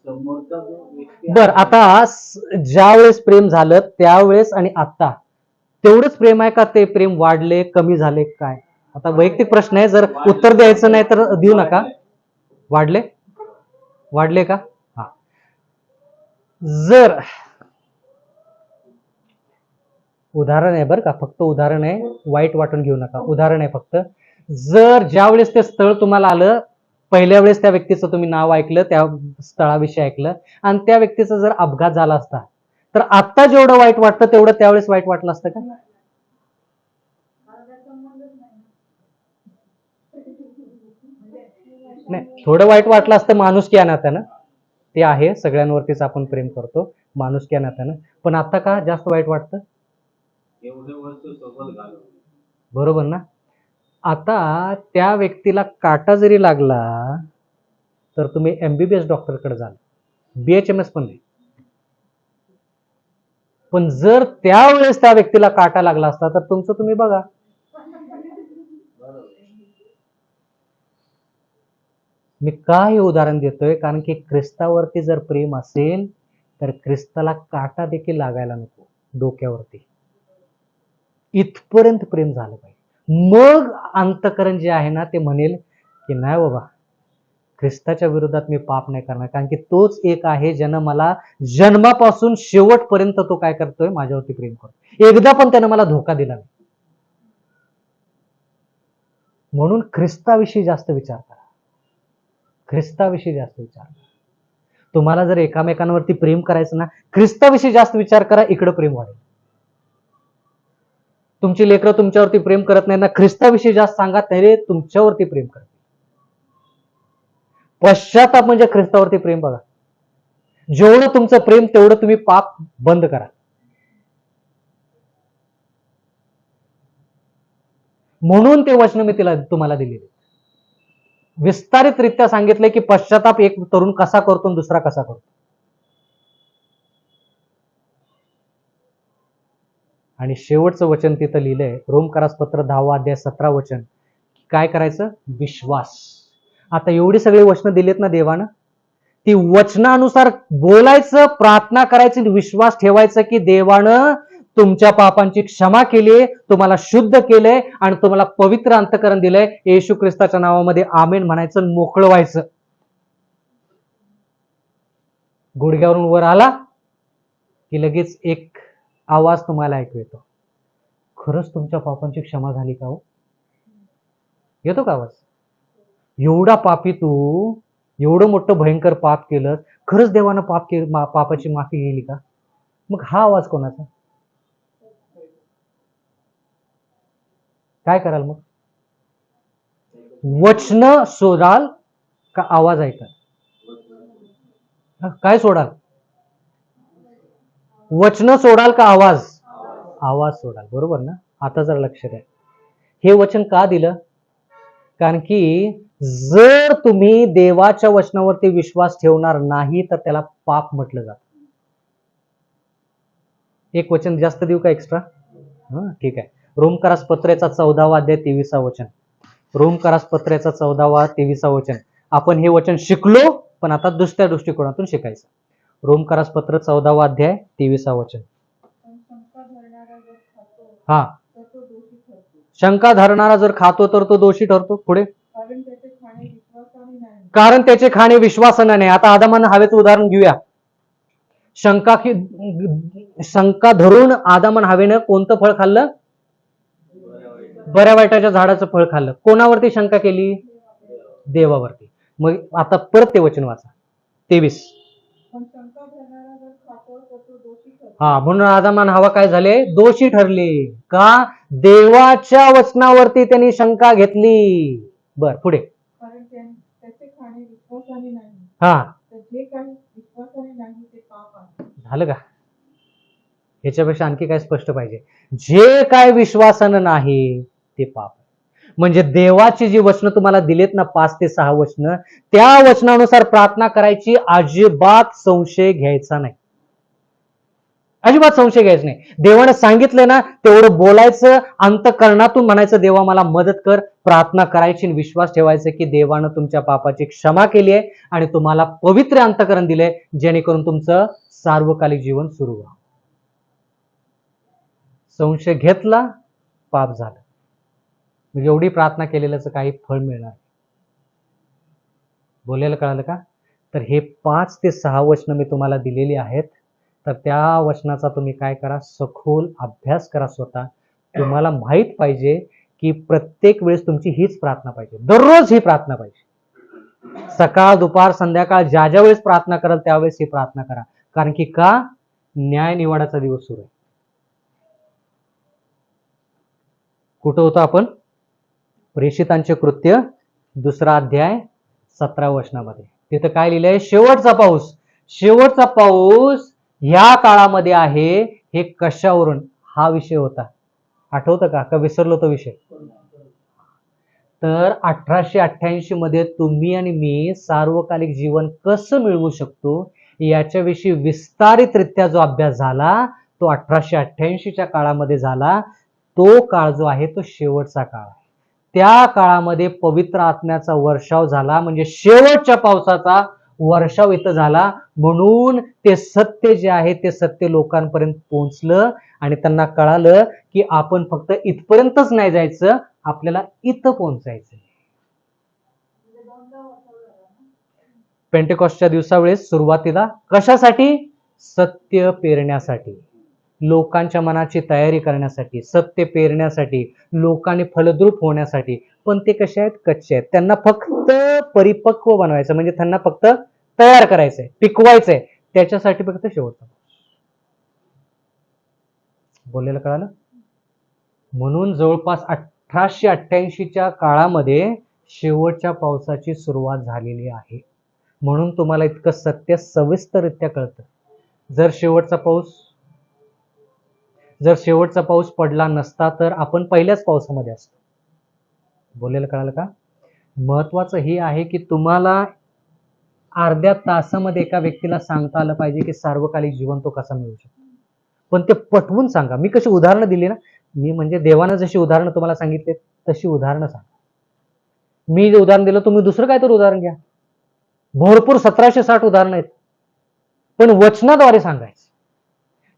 बर, आता ज्या वेळेस प्रेम झालं त्यावेळेस आणि आता तेवढंच प्रेम आहे का? ते प्रेम वाढले, कमी झाले, काय? आता वैयक्तिक प्रश्न आहे, जर उत्तर द्यायचं नाही तर देऊ नका. वाढले का? हा. जर उदाहरण आहे बरं का, फक्त उदाहरण आहे, वाईट वाटून घेऊ नका. उदाहरण आहे फक्त. जर ज्या वेळेस ते स्थळ तुम्हाला आलं पहिल्या वेळेस त्या व्यक्तीचं तुम्ही नाव ऐकलं, त्या स्थळाविषयी ऐकलं, आणि त्या व्यक्तीचा जर अपघात झाला असता तर आता जेवढं वाईट वाटतं तेवढं त्यावेळेस वाईट वाटलं असतं का? मला काय संबंधच नाही. नाही, थोडं वाईट वाटलं असतं माणुसकी या नात्यानं, ते आहे, सगळ्यांवरतीच आपण प्रेम करतो माणुसकी या नात्यानं, पण आता का जास्त वाईट वाटतं? एवढे वर्ष सोबत घालवले. बरोबर ना? आता त्या व्यक्तीला काटा जरी लागला तर तुम्ही MBBS डॉक्टरकडे जाल, BHMS पण नाही. पण जर त्यावेळेस त्या व्यक्तीला काटा लागला असता तर तुमचं तुम्ही बघा. मी का हे उदाहरण देतोय? कारण की ख्रिस्तावरती जर प्रेम असेल तर ख्रिस्ताला काटा देखील लागायला नको डोक्यावरती, इथपर्यंत प्रेम झालं पाहिजे. मग अंतःकरण जे आहे ना ते म्हणेल की नाही बाबा, ख्रिस्ताच्या विरोधात मी पाप नाही करणार, कारण की तोच एक आहे ज्यानं मला जन्मापासून शेवटपर्यंत तो काय करतोय, माझ्यावरती प्रेम करतो. एकदा पण त्यानं मला धोका दिला नाही. म्हणून ख्रिस्ताविषयी जास्त विचार करा, ख्रिस्ताविषयी जास्त विचार करा. तुम्हाला जर एकामेकांवरती प्रेम करायचं ना, ख्रिस्ताविषयी जास्त विचार करा, इकडं प्रेम वाढेल. तुमची लेकरं तुमच्यावरती प्रेम करत नाही ना, ख्रिस्ताविषयी जास्त सांगा, तरी तुमच्यावरती प्रेम करतील. पश्चाताप म्हणजे ख्रिस्तावरती प्रेम बघा. जेवढं तुमचं प्रेम तेवढं तुम्ही पाप बंद करा. म्हणून ते वचन मी तुम्हाला दिलेले विस्तारितरित्या सांगितले की पश्चाताप एक तरुण कसा करतो आणि दुसरा कसा करतो. आणि शेवटचं वचन तिथं लिहिलंय, रोमकरास पत्र 10 अध्याय 17 वचन. काय करायचं? विश्वास. आता एवढी सगळी वचनं दिलेत ना देवानं, ती वचनानुसार बोलायचं, प्रार्थना करायची, विश्वास ठेवायचं की देवानं तुमच्या पापांची क्षमा केली, तुम्हाला शुद्ध केलंय आणि तुम्हाला पवित्र अंतःकरण दिलंय. येशू ख्रिस्ताच्या नावामध्ये आमेन म्हणायचं, मोकळं व्हायचं. गुडघ्यावरून वर आला की लगेच एक आवाज तुम्हाला ऐकू येतो, खरंच तुमच्या पापांची क्षमा झाली का हो? येतो का आवाज? एवढा पापी तू, एवढं मोठं भयंकर पाप केलं, खरंच देवानं पापाची माफी केली का? मग हा आवाज कोणाचा? काय कराल मग? वचन सोडाल का आवाज ऐकाल? काय सोडाल? वचन सोडाल का आवाज? आवाज सोडाल. बरोबर ना? आता जर लक्ष द्या, हे वचन का दिलं? कारण की जर तुम्ही देवाच्या वचनावरती विश्वास ठेवणार नाही तर त्याला पाप म्हटलं जातं. एक वचन जास्त देऊ का एक्स्ट्रा? ठीक आहे. रोमकरास पत्रेचा 14 अध्याय 23 वचन. रोमकरास पत्रेचा 14 23 वचन. आपण हे वचन शिकलो, पण आता दुसऱ्या दृष्टिकोनातून शिकायचं. रोमकरास पत्र 14 अध्याय 23 वचन. हा, शंका धरणारा जर खातो तर तो दोषी ठरतो. पुढे, कारण त्याचे खाणे विश्वासाने नाही. आता आदमानं हवेचं उदाहरण घेऊया. शंका धरून आदमानं हवेनं कोणतं फळ खाल्लं? बऱ्या वाईटाच्या झाडाचं फळ खाल्लं. कोणावरती शंका केली? देवावरती. मग आता परत ते वचन वाचा, 23. हा, म्हणून आदमान हवा काय झाले? दोषी ठरले. का? देवाच्या वचनावरती त्यांनी शंका घेतली. बर, पुढे. हा, झालं का? ह्याच्यापेक्षा आणखी काय स्पष्ट पाहिजे? जे काय विश्वासानं नाही ते पाप. म्हणजे देवाची जी वचनं तुम्हाला दिलेत ना, 5 ते 6 वचनं, त्या वचनानुसार प्रार्थना करायची, अजिबात संशय घ्यायचा नाही. अजिबात संशय घ्यायचा नाही. देवानं सांगितलं ना तेवढं बोलायचं, अंतःकरणातून म्हणायचं देवा मला मदत कर, प्रार्थना करायची, विश्वास ठेवायचा की देवानं तुमच्या पापाची क्षमा केली आहे आणि तुम्हाला पवित्र अंतःकरण दिलंय, जेणेकरून तुमचं सार्वकालिक जीवन सुरू व्हावं. संशय घेतला, पाप झालं. म्हणजे एवढी प्रार्थना केलेल्याचं काही फळ मिळणार. बोलायला कळालं का? तर हे 5 ते 6 वचनं मी तुम्हाला दिलेली आहेत. तर त्या वचनाचा तुम्ही काय करा? सखोल अभ्यास करा स्वतः. तुम्हाला माहित पाहिजे की प्रत्येक वेळेस तुमची हीच प्रार्थना पाहिजे, दररोज ही प्रार्थना पाहिजे. सकाळ दुपार संध्याकाळ ज्या ज्या वेळेस प्रार्थना कराल त्यावेळेस ही प्रार्थना करा. कारण की का? न्याय निवाडाचा दिवस सुरू आहे. कुठं होतो आपण? प्रेषितांचे कृत्य 2 अध्याय 17 वचनामध्ये. तिथं काय लिहिलंय? शेवटचा पाऊस. शेवटचा पाऊस ह्या काळामध्ये आहे. हे कशावरून? हा विषय होता. आठवतं का विसरलो तो विषय? तर 1888 मध्ये तुम्ही आणि मी सार्वकालिक जीवन कसं मिळवू शकतो याच्याविषयी विस्तारितरित्या जो अभ्यास झाला तो 1888च्या काळामध्ये झाला. तो काळ जो आहे तो शेवटचा काळ आहे. त्या काळामध्ये पवित्र आत्म्याचा वर्षाव झाला, म्हणजे शेवटच्या पावसाचा वर्षाव इथं झाला. म्हणून ते सत्य जे आहे ते सत्य लोकांपर्यंत पोहोचलं आणि त्यांना कळालं की आपण फक्त इथपर्यंतच नाही जायचं, आपल्याला इथं पोहोचायचं. पेंटेकॉस्टच्या दिवसावेळेस सुरुवातीला कशासाठी? सत्य पेरण्यासाठी, लोकांच्या मनाची तयारी करण्यासाठी, सत्य पेरण्यासाठी, लोकांनी फलद्रूप होण्यासाठी. पण ते कसे आहेत? कच्चे आहेत. त्यांना फक्त परिपक्व बनवायचं, म्हणजे त्यांना फक्त तयार करायचंय, पिकवायचंय. त्याच्यासाठी फक्त शेवटचा. बोललेलं कळालं? म्हणून जवळपास 1888च्या काळामध्ये शेवटच्या पावसाची सुरुवात झालेली आहे. म्हणून तुम्हाला इतकं सत्य सविस्तररित्या कळतं. जर शेवटचा पाऊस पडला नसता तर आपण पहिल्याच पावसामध्ये असतो. बोललेलं कळालं का? महत्वाचं हे आहे की तुम्हाला अर्ध्या तासामध्ये एका व्यक्तीला सांगता आलं पाहिजे की सार्वकालिक जीवन तो कसा मिळू शकतो. पण ते पटवून सांगा. मी कशी उदाहरणं दिली ना, मी म्हणजे देवानं जशी उदाहरणं तुम्हाला सांगितले तशी उदाहरणं सांगा. मी जे उदाहरण दिलं तुम्ही दुसरं काय तर उदाहरण घ्या. भरपूर 1760 उदाहरणं आहेत, पण वचनाद्वारे सांगायचं.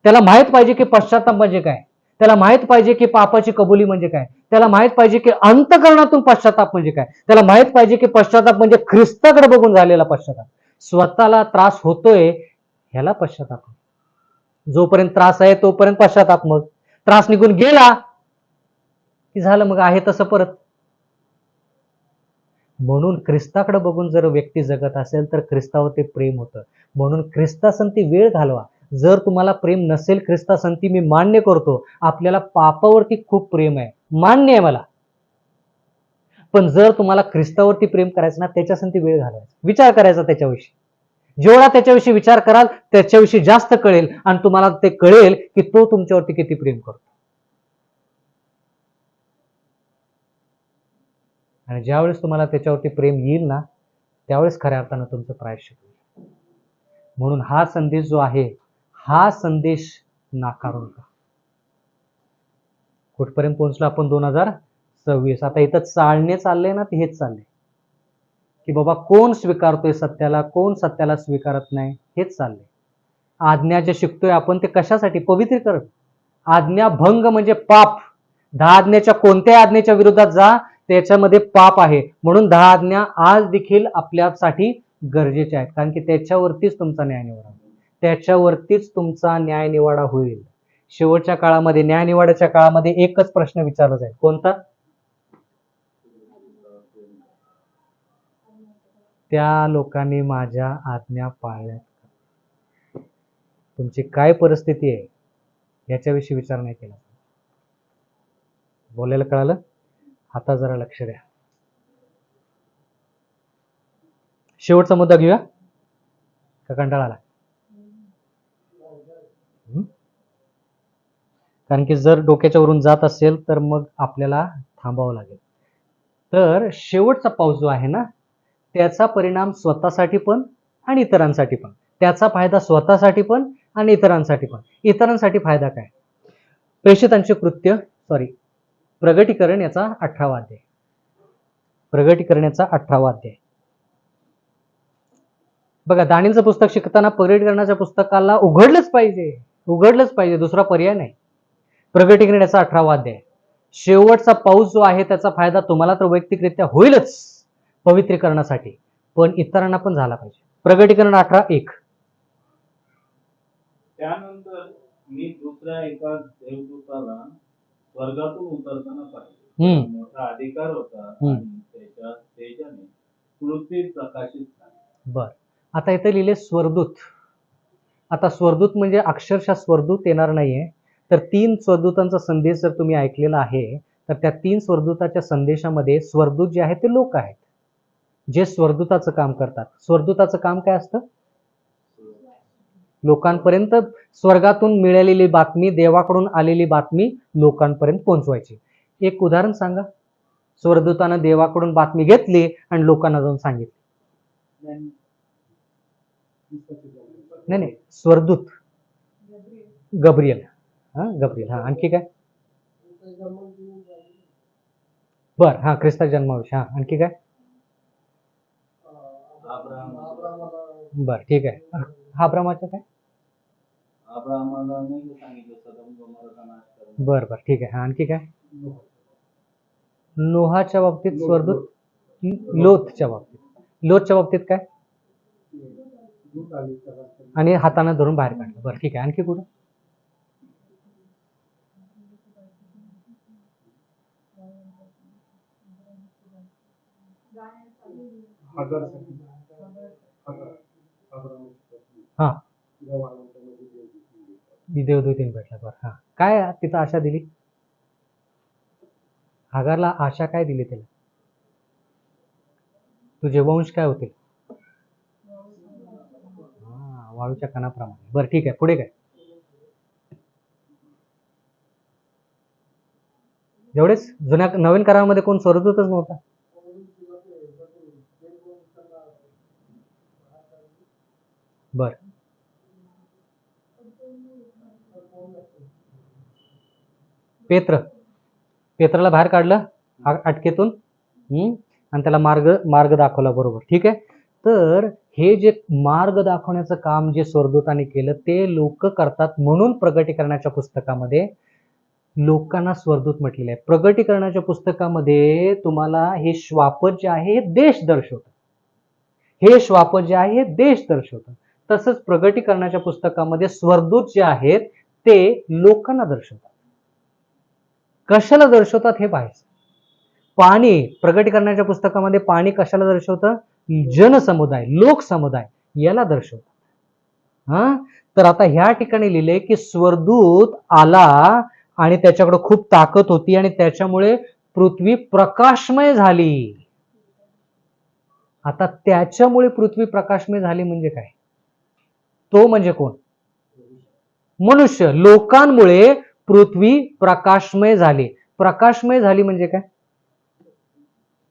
त्याला माहित पाहिजे की पश्चाताप म्हणजे काय, त्याला माहित पाहिजे की पापाची कबुली म्हणजे काय, त्याला माहित पाहिजे की अंतःकरणातून पश्चाताप म्हणजे काय, त्याला माहित पाहिजे की पश्चाताप म्हणजे ख्रिस्ताकडे बघून झालेला पश्चाताप. स्वतःला त्रास होतोय ह्याला पश्चाताप. जोपर्यंत त्रास आहे तोपर्यंत पश्चाताप. मग त्रास निघून गेला की झालं, मग आहे तसं परत. म्हणून ख्रिस्ताकडे बघून जर व्यक्ती जगत असेल तर ख्रिस्तावरती प्रेम होतं. म्हणून ख्रिस्तासंती वेळ घालवा. जर तुम्हाला प्रेम नसेल ख्रिस्तासंती, मी मान्य करतो आपल्याला पापावरती खूप प्रेम आहे, मान्य आहे मला. पण जर तुम्हाला ख्रिस्तावरती प्रेम करायचं ना, त्याच्यासंती वेळ घालवायचा, विचार करायचा त्याच्याविषयी. जेवढा त्याच्याविषयी विचार कराल त्याच्याविषयी जास्त कळेल आणि तुम्हाला ते कळेल की तो तुमच्यावरती किती प्रेम करतो. आणि ज्यावेळेस तुम्हाला त्याच्यावरती प्रेम येईल ना, त्यावेळेस खऱ्या अर्थानं तुमचं प्रायश्चित होईल. म्हणून हा संदेश जो आहे, हा संदेश नाकारू नका. कुठपर्यंत पोहोचलो आपण? 2026. आता इथं चाललंय ना, ते हेच चाललंय की बाबा कोण स्वीकारतोय सत्याला, कोण सत्याला स्वीकारत नाही, हेच चाललंय. आज्ञा जे शिकतोय आपण ते कशासाठी? पवित्रीकरण. आज्ञा भंग म्हणजे पाप. 10 आज्ञेच्या कोणत्याही आज्ञेच्या विरोधात जा, त्याच्यामध्ये पाप आहे. म्हणून 10 आज्ञा आज देखील आपल्यासाठी गरजेच्या आहेत, कारण की त्याच्यावरतीच तुमचा न्यायनिवाडा होईल. त्याच्यावरतीच तुमचा न्यायनिवाडा होईल. शेवटच्या काळामध्ये, न्यायनिवाड्याच्या काळामध्ये एकच प्रश्न विचारला जाईल. कोणता? त्या लोकांनी माझ्या आज्ञा पाळल्या. तुमची काय परिस्थिती आहे याच्याविषयी विचार नाही केला. बोलायला कळालं? आता जरा लक्ष द्या. शेवटचा मुद्दा घेऊया का कंटाळा आला? कारण की जर डोक्याच्या वरून जात असेल तर मग आपल्याला थांबावं लागेल. तर शेवटचा पाऊस जो आहे ना, त्याचा परिणाम स्वतःसाठी पण आणि इतरांसाठी पण. त्याचा फायदा स्वतःसाठी पण आणि इतरांसाठी पण. इतरांसाठी फायदा काय? प्रेषितांचे कृत्य प्रगटीकरण याचा 18वा अध्याय. प्रगटीकरण याचा 18वा अध्याय बघा. दानियेलचं पुस्तक शिकताना प्रगटीकरणाच्या पुस्तकाला उघडलंच पाहिजे, दुसरा पर्याय नाही. प्रगटीकरण याचा 18वा अध्याय. शेवटचा पाऊस जो आहे त्याचा फायदा तुम्हाला तर वैयक्तिकरित्या होईलच पवित्रीकरणासाठी, पण इतरांना पण झाला पाहिजे. प्रगटीकरण 18:1. त्यानंतर मी दुसऱ्या एका देवदूताला स्वर्गातून उतरताना पाहिले. मोठा अधिकार होता आणि त्याच्या तेजाने पृथ्वी प्रकाशित झाली. बर, आता इथे लिहिले स्वर्दूत. आता स्वर्दूत म्हणजे अक्षरशः स्वर्दूत येणार नाहीये, तर 3 स्वर्दूतांचा संदेश जर तुम्ही ऐकलेला आहे, तर त्या 3 स्वर्दूताच्या संदेशामध्ये स्वर्दूत जे आहेत ते लोक आहेत, जे स्वर्दूताचं काम करतात. स्वर्दूताचं काम काय असतं? लोकांपर्यंत स्वर्गातून मिळालेली बातमी, देवाकडून आलेली बातमी लोकांपर्यंत पोहोचवायची. एक उदाहरण सांगा, स्वर्दूतानं देवाकडून बातमी घेतली आणि लोकांना जाऊन सांगितली. नाही नाही, स्वर्दूत गब्रियल. गब्रियल. आणखी काय? बर, ख्रिस्ता जन्माविषयी. आणखी काय? बर, ठीक आहे. अब्रामाचं काय? अब्रामाला नाही सांगितलं सदोम गोमोराचा नाश करा. बर, ठीक आहे. आणखी काय? नोहाच्या बाबतीत स्वर्दूत. लोथच्या बाबतीत काय? आणि हाताने धरून बाहेर काढलं. बरं, ठीक आहे. आणखी कुठं? हा, देवदूतीने भेटला. बरं, काय तिथं आशा दिली? हागारला आशा काय दिली त्याला? तुझे वंश काय होतील? वाळूच्या कणाप्रमाणे. बरं, ठीक आहे. पुढे काय? एवढेच? नवीन करारामध्ये कोण स्वर्गदूतच नव्हता? बर, पेत्रला बाहेर काढलं अटकेतून, आणि त्याला मार्ग दाखवला. बरोबर, ठीक आहे. तर हे जे मार्ग दाखवण्याचं काम जे स्वर्गदूतांनी केलं ते लोक करतात, म्हणून प्रगटीकरणाच्या पुस्तकामध्ये लोकांना स्वर्गदूत म्हटलेलं आहे. प्रगटीकरणाच्या पुस्तकामध्ये तुम्हाला हे श्वापद जे आहे हे देश दर्शवतं. हे श्वापद जे आहे हे देश दर्शवतं. तसंच प्रगटीकरणाच्या पुस्तकामध्ये स्वर्गदूत जे आहेत ते लोकांना दर्शवतात. कशाला दर्शवतात हे पाहायचं. पाणी, प्रगटीकरणाच्या पुस्तकामध्ये पाणी कशाला दर्शवतं? जनसमुदाय, लोकसमुदाय याला दर्शवतात. तर आता ह्या ठिकाणी लिहिले की स्वर्गदूत आला आणि त्याच्याकडे खूप ताकद होती आणि त्याच्यामुळे पृथ्वी प्रकाशमय झाली. आता त्याच्यामुळे पृथ्वी प्रकाशमय झाली म्हणजे काय? तो म्हणजे कोण? मनुष्य. लोकांमुळे पृथ्वी प्रकाशमय झाली. प्रकाशमय झाली म्हणजे काय?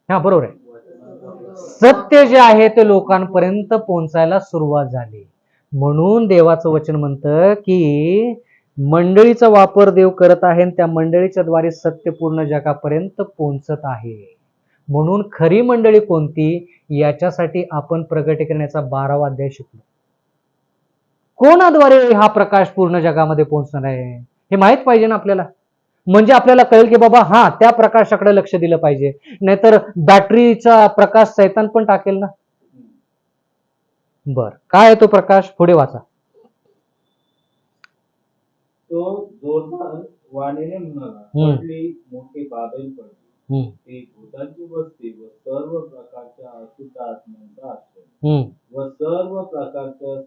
बरोबर आहे. सत्य जे आहे ते लोकांपर्यंत पोहोचायला सुरुवात झाली. म्हणून देवाचं वचन म्हणतं की मंडळीचा वापर देव करत आहे आणि त्या मंडळीच्या द्वारे सत्य पूर्ण जगापर्यंत पोहोचत आहे. म्हणून खरी मंडळी कोणती याच्यासाठी आपण प्रगटीकरणाचा 12वा अध्याय शिकलो. कोणाद्वारे हा प्रकाश पूर्ण जगामध्ये पोहोचणार आहे हे माहित पाहिजे ना आपल्याला. म्हणजे आपल्याला कळेल की बाबा त्या प्रकाशाकडे लक्ष दिलं पाहिजे. नाहीतर बॅटरीचा प्रकाश सैतान पण टाकेल ना. बर, काय आहे तो प्रकाश? पुढे वाचा. तो जोरदार वाणीने म्हणाला, पडली मोठी बाबेल पडली, ती भूतांची वस्ती व सर्व प्रकारच्या अशुद्ध आत्म्यांचा आश्रय व सर्व प्रकारच्या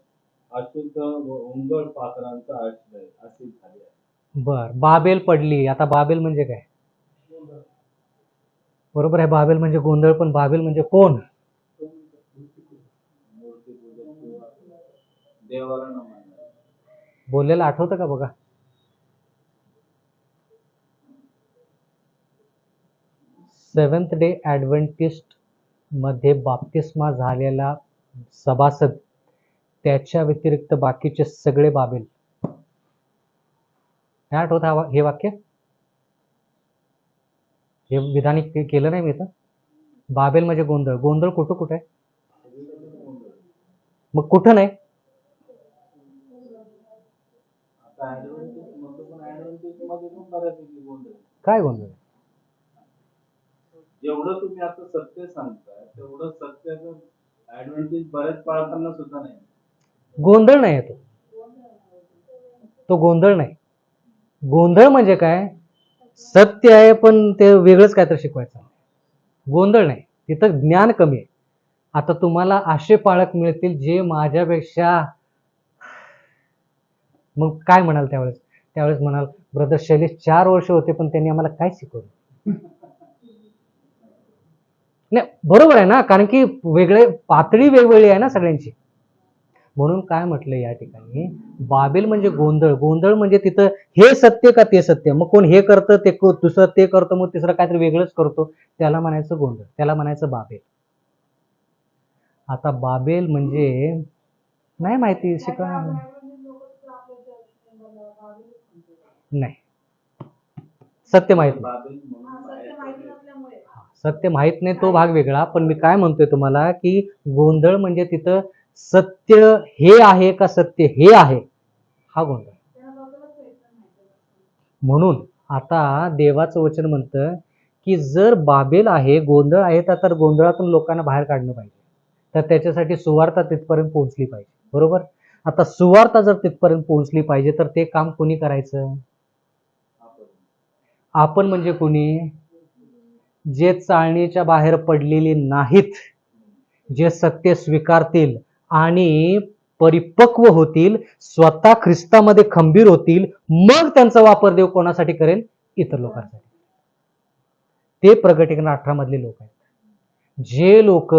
अशुद्ध व उंगळ पाखरांचा आश्रय अशी झाली आहे. बर, बाबेल पडली. आता बाबेल म्हणजे काय? बरोबर आहे, बाबेल म्हणजे गोंधळ. पण बाबेल म्हणजे कोण? मूर्ती पूजक किंवा देवाला न मानणारे. बोललेलं आठवतं का बघा? सेव्हन्थ डे ॲडव्हेंटिस्ट मध्ये बाप्तिस्मा झालेला सभासद, त्याच्या व्यतिरिक्त बाकीचे सगळे बाबेल. हे आठवतं हे वाक्य? हे विधान केलं नाही मी तर. बाबेल म्हणजे गोंधळ. गोंधळ कुठं कुठं आहे? मग कुठं नाही? काय गोंधळ? जेवढं तुम्ही आता सत्य सांगताय तेवढं सत्याचं ऍडव्हेंटेज बरेच पाळताना सुद्धा नाही. गोंधळ नाही आहे तो गोंधळ नाही. गोंधळ म्हणजे काय? सत्य आहे पण ते वेगळंच काहीतरी शिकवायचं. गोंधळ नाही, तिथं ज्ञान कमी आहे. आता तुम्हाला असे पाळक मिळतील जे माझ्यापेक्षा, मग काय म्हणाल त्यावेळेस? त्यावेळेस म्हणाल ब्रदर शैलेश 4 वर्ष होते पण त्यांनी आम्हाला काय शिकवलं? नाही, बरोबर आहे ना, कारण की वेगळे पातळी वेगवेगळी आहे ना सगळ्यांची. म्हणून काय म्हटलं या ठिकाणी, बाबेल म्हणजे गोंधळ. गोंधळ म्हणजे तिथं हे सत्य का ते सत्य, मग कोण हे करतं ते दुसरं ते करतं, मग तिसरं काहीतरी वेगळंच करतो, त्याला म्हणायचं गोंधळ, त्याला म्हणायचं बाबेल. आता बाबेल म्हणजे नाही माहिती, शिका नाही, सत्य माहित नाही. बाबेल म्हणून सत्य माहिती बाहेर नसल्यामुळे सत्य माहित नाही तो भाग वेगळा, पण मी काय म्हणतोय तुम्हाला की गोंधळ म्हणजे तिथं सत्य हे आहे का सत्य हे आहे, हा गोंधळ. त्यांना स्वतःलाच प्रयत्न माहिती नसतो. म्हणून आता देवाचं वचन म्हणतं की जर बाबेल आहे, गोंधळ आहे, तर गोंधळातून लोकांना बाहेर काढलं पाहिजे, तर त्याच्यासाठी सुवार्ता तिथपर्यंत पोहोचली पाहिजे. बरोबर. आता सुवार्ता जर तिथपर्यंत पोहोचली पाहिजे तर ते काम कोणी करायचं? आपण म्हणजे कोणी? जे चाळणीच्या बाहेर पडलेले नाहीत, जे सत्य स्वीकारतील आणि परिपक्व होतील, स्वतः ख्रिस्तामध्ये खंबीर होतील, मग त्यांचा वापर देव कोणासाठी करेल? इतर लोकांसाठी. ते प्रकटीकरण 18 मधले लोक आहेत. जे लोक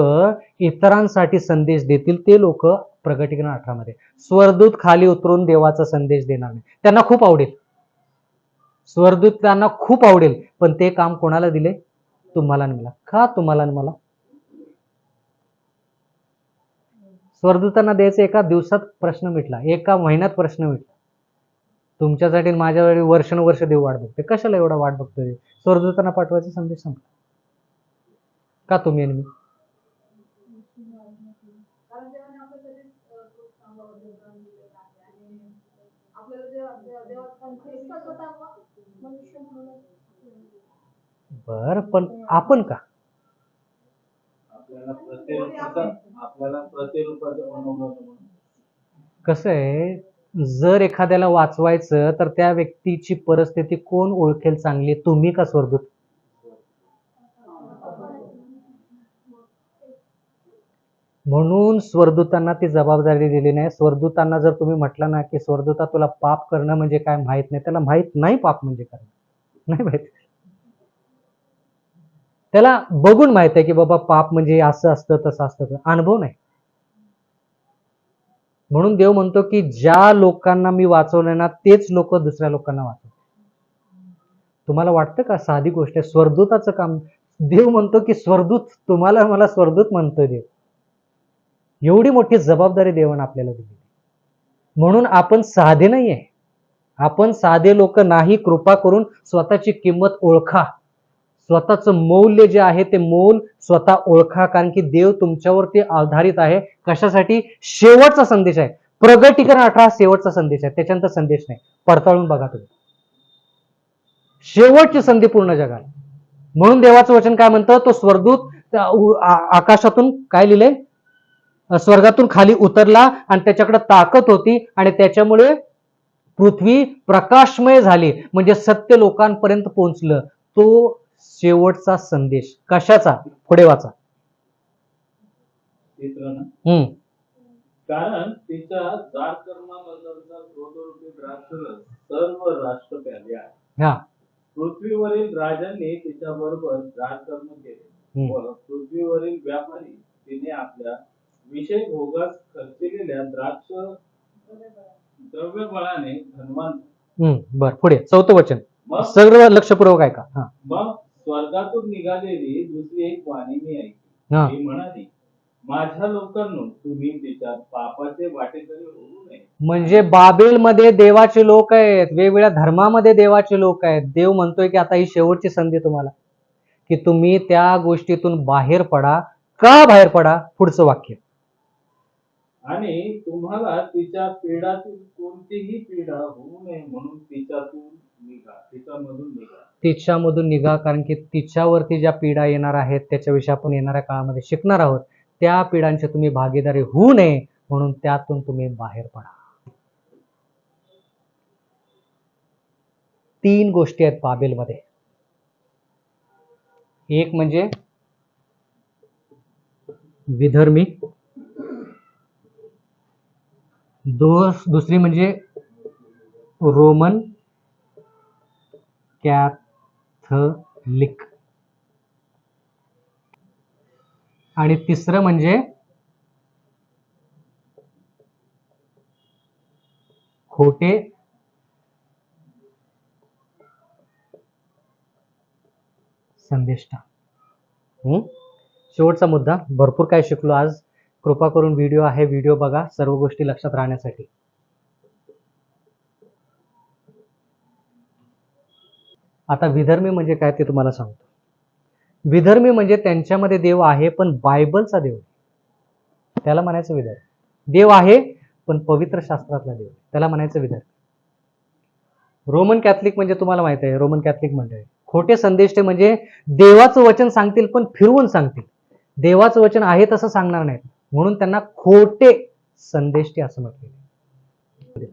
इतरांसाठी संदेश देतील ते लोक प्रकटीकरण 18 मध्ये. स्वर्गदूत खाली उतरून देवाचा संदेश देणार नाही. त्यांना खूप आवडेल, स्वर्गदूत त्यांना खूप आवडेल, पण ते काम कोणाला दिले? तुम्हाला आणि मला. का तुम्हाला आणि मला? स्वर्गदूतांना द्यायचं एका दिवसात प्रश्न मिटला, एका महिन्यात प्रश्न मिटला. तुमच्यासाठी माझ्यासाठी वर्षानुवर्ष देव वाट बघते. कशाला एवढा वाट बघतोय? स्वर्गदूतांना पाठवायचा संदेश संपला. का तुम्ही आणि मी? कारण देवाने आपल्यासाठी खूप चांगलं वरदान दिलेलं आहे आणि आपल्याला ख्रिस्त स्वतः मनुष्य म्हणून बर, पण आपण का? आपल्याला प्रतिरूपाचं बनवलं होतं म्हणून. कसं आहे, जर एखाद्याला वाचवायचं तर त्या व्यक्तीची परिस्थिती कोण ओळखेल चांगली, तुम्ही का स्वर्गदूत? म्हणून स्वर्गदूतांना ती जबाबदारी दिली नाही. स्वर्गदूतांना जर तुम्ही म्हटलं ना की स्वर्गदूता तुला पाप करणं म्हणजे काय माहित नाही, त्याला माहित नाही पाप म्हणजे काय, नाही माहित. त्याला बघून माहित आहे की बाबा पाप म्हणजे असं असतं तसं असतं, अनुभव नाही. म्हणून देव म्हणतो की ज्या लोकांना मी वाचवलं ना तेच लोक दुसऱ्या लोकांना वाचवतात. तुम्हाला वाटतं का साधी गोष्ट आहे, स्वर्गदूताचं काम? देव म्हणतो की स्वर्गदूत, तुम्हाला मला स्वर्गदूत म्हणतोय देव. एवढी मोठी जबाबदारी देवाने आपल्याला दिली. म्हणून आपण साधे नाहीये, आपण साधे लोक नाही. कृपा करून स्वतःची किंमत ओळखा, स्वतःचं मौल्य जे आहे ते मोल स्वतः ओळखा, कारण की देव तुमच्यावरती आधारित आहे. कशासाठी? शेवटचा संदेश आहे. प्रकटीकरण 18 शेवटचा संदेश आहे, त्याच्यानंतर संदेश नाही. पडताळून बघा तुम्ही, शेवटची संधी पूर्ण जगाला. म्हणून देवाचं वचन काय म्हणतं, तो स्वर्गदूत आकाशातून काय लिहिलंय, स्वर्गातून खाली उतरला आणि त्याच्याकडे ताकद होती आणि त्याच्यामुळे पृथ्वी प्रकाशमय झाली, म्हणजे सत्य लोकांपर्यंत पोहोचलं. तो शेवटचा संदेश. कशाचा? पुढे वाचा. कारण तिच्या जाड कर्माबद्दलचा क्रोधरूपी द्राक्षरस सर्व राष्ट्र प्याले आहे. हा, पृथ्वीवरील राजांनी तिच्या बरोबर जाड कर्म केले व पृथ्वीवरील व्यापारी तिने आपल्या विषय भोगास खर्चिलेल्या द्राक्ष द्रव्यबळाने धनवान. बर, पुढे 4थं वचन मग सगळं लक्षपूर्वक ऐका. मग स्वर्गातून निघालेली दुसरी एक वाणी मी ऐकली. ती म्हणाली, माझ्या लोकांनो, तुम्ही तिच्या पापाचे वाटेकरी होऊ नये. म्हणजे बाबेलमध्ये देवाचे लोक आहेत, वेगवेगळ्या धर्मामध्ये देवाचे लोक आहेत. देव म्हणतोय की आता ही शेवटची संधी तुम्हाला, की तुम्ही त्या गोष्टीतून बाहेर पडा. का बाहेर पडा? पुढचं वाक्य. आणि तुम्हाला तिच्या पीडातील कोणतीही पीडा होऊ नये म्हणून तिच्यामधून निघा. कारण की तिच्यावरती ज्या पीडा येणार आहेत त्याच्याविषयी आपण येणाऱ्या काळामध्ये शिकणार आहोत. त्या पीडांची तुम्ही भागीदारी होऊ नये म्हणून त्यातून तुम्ही बाहेर पडा. 3 गोष्टी आहेत बाबेलमध्ये. एक म्हणजे विधर्मी, दुसरी म्हणजे रोमन कॅथलिक, आणि तिसरं म्हणजे खोटे संदेष्टा. शेवटचा मुद्दा. भरपूर काय शिकलो आज. कृपा करून व्हिडिओ आहे, व्हिडिओ बघा सर्व गोष्टी लक्षात राहण्यासाठी. आता विधर्मी म्हणजे काय ते तुम्हाला सांगतो. विधर्मी म्हणजे त्यांच्यामध्ये देव आहे पण बायबलचा देव, त्याला म्हणायचं विधर्मी. देव आहे पण पवित्र शास्त्रातला देव, त्याला म्हणायचं विधर्मी. रोमन कॅथलिक म्हणजे तुम्हाला माहित आहे, रोमन कॅथलिक मंडळी खोटे संदेष्टे म्हणजे देवाचं वचन सांगतील पण फिरवून सांगतील, देवाचं वचन आहे तसं सांगणार नाहीत, म्हणून त्यांना खोटे संदेष्टे असं म्हटलेलं.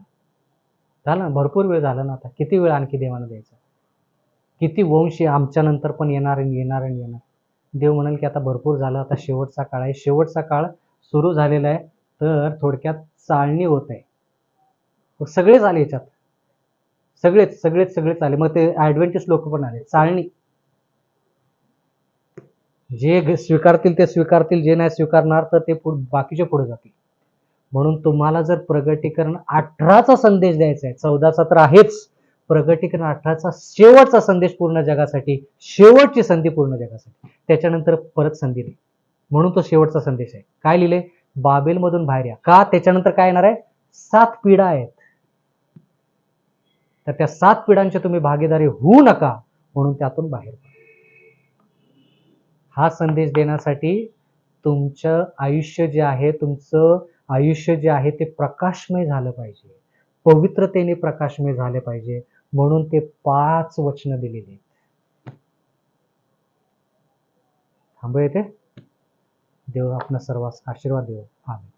झालं ना, भरपूर वेळ झाला ना. आता किती वेळ आणखी देवानं द्यायचा? किती वंश आमच्या नंतर पण येणार आणि येणार आणि येणार. देव म्हणाल की आता भरपूर झालं, आता शेवटचा काळ आहे, शेवटचा काळ सुरू झालेला आहे. तर थोडक्यात चाळणी होत आहे. सगळेच आले याच्यात, सगळेच सगळेच सगळेच आले. मग ते ऍडव्हेंटिस्ट लोक पण आले. चाळणी, जे स्वीकारतील ते स्वीकारतील, जे नाही स्वीकारणार तर ते बाकीचे पुढे जातील. म्हणून तुम्हाला जर प्रगटीकरण 18चा संदेश द्यायचा आहे, 14चा तर आहेच, प्रगटीकरण 18चा शेवटचा संदेश पूर्ण जगासाठी, शेवटची संधी पूर्ण जगासाठी, त्याच्यानंतर परत संधी नाही. म्हणून तो शेवटचा संदेश आहे. काय लिहिले? बाबेलमधून बाहेर या. का? त्याच्यानंतर काय येणार आहे? 7 पिढ्या आहेत. तर त्या 7 पिढ्यांचे तुम्ही भागीदारी होऊ नका, म्हणून त्यातून बाहेर पडा. हा संदेश देण्यासाठी तुमचं आयुष्य जे आहे, तुमचं आयुष्य जे आहे ते प्रकाशमय झालं पाहिजे, पवित्रतेने प्रकाशमय झाले पाहिजे, म्हणून ते 5 वचनं दिलेली आहेत. थांबू येते. देव आपणा सर्वांस आशीर्वाद देव. आमेन.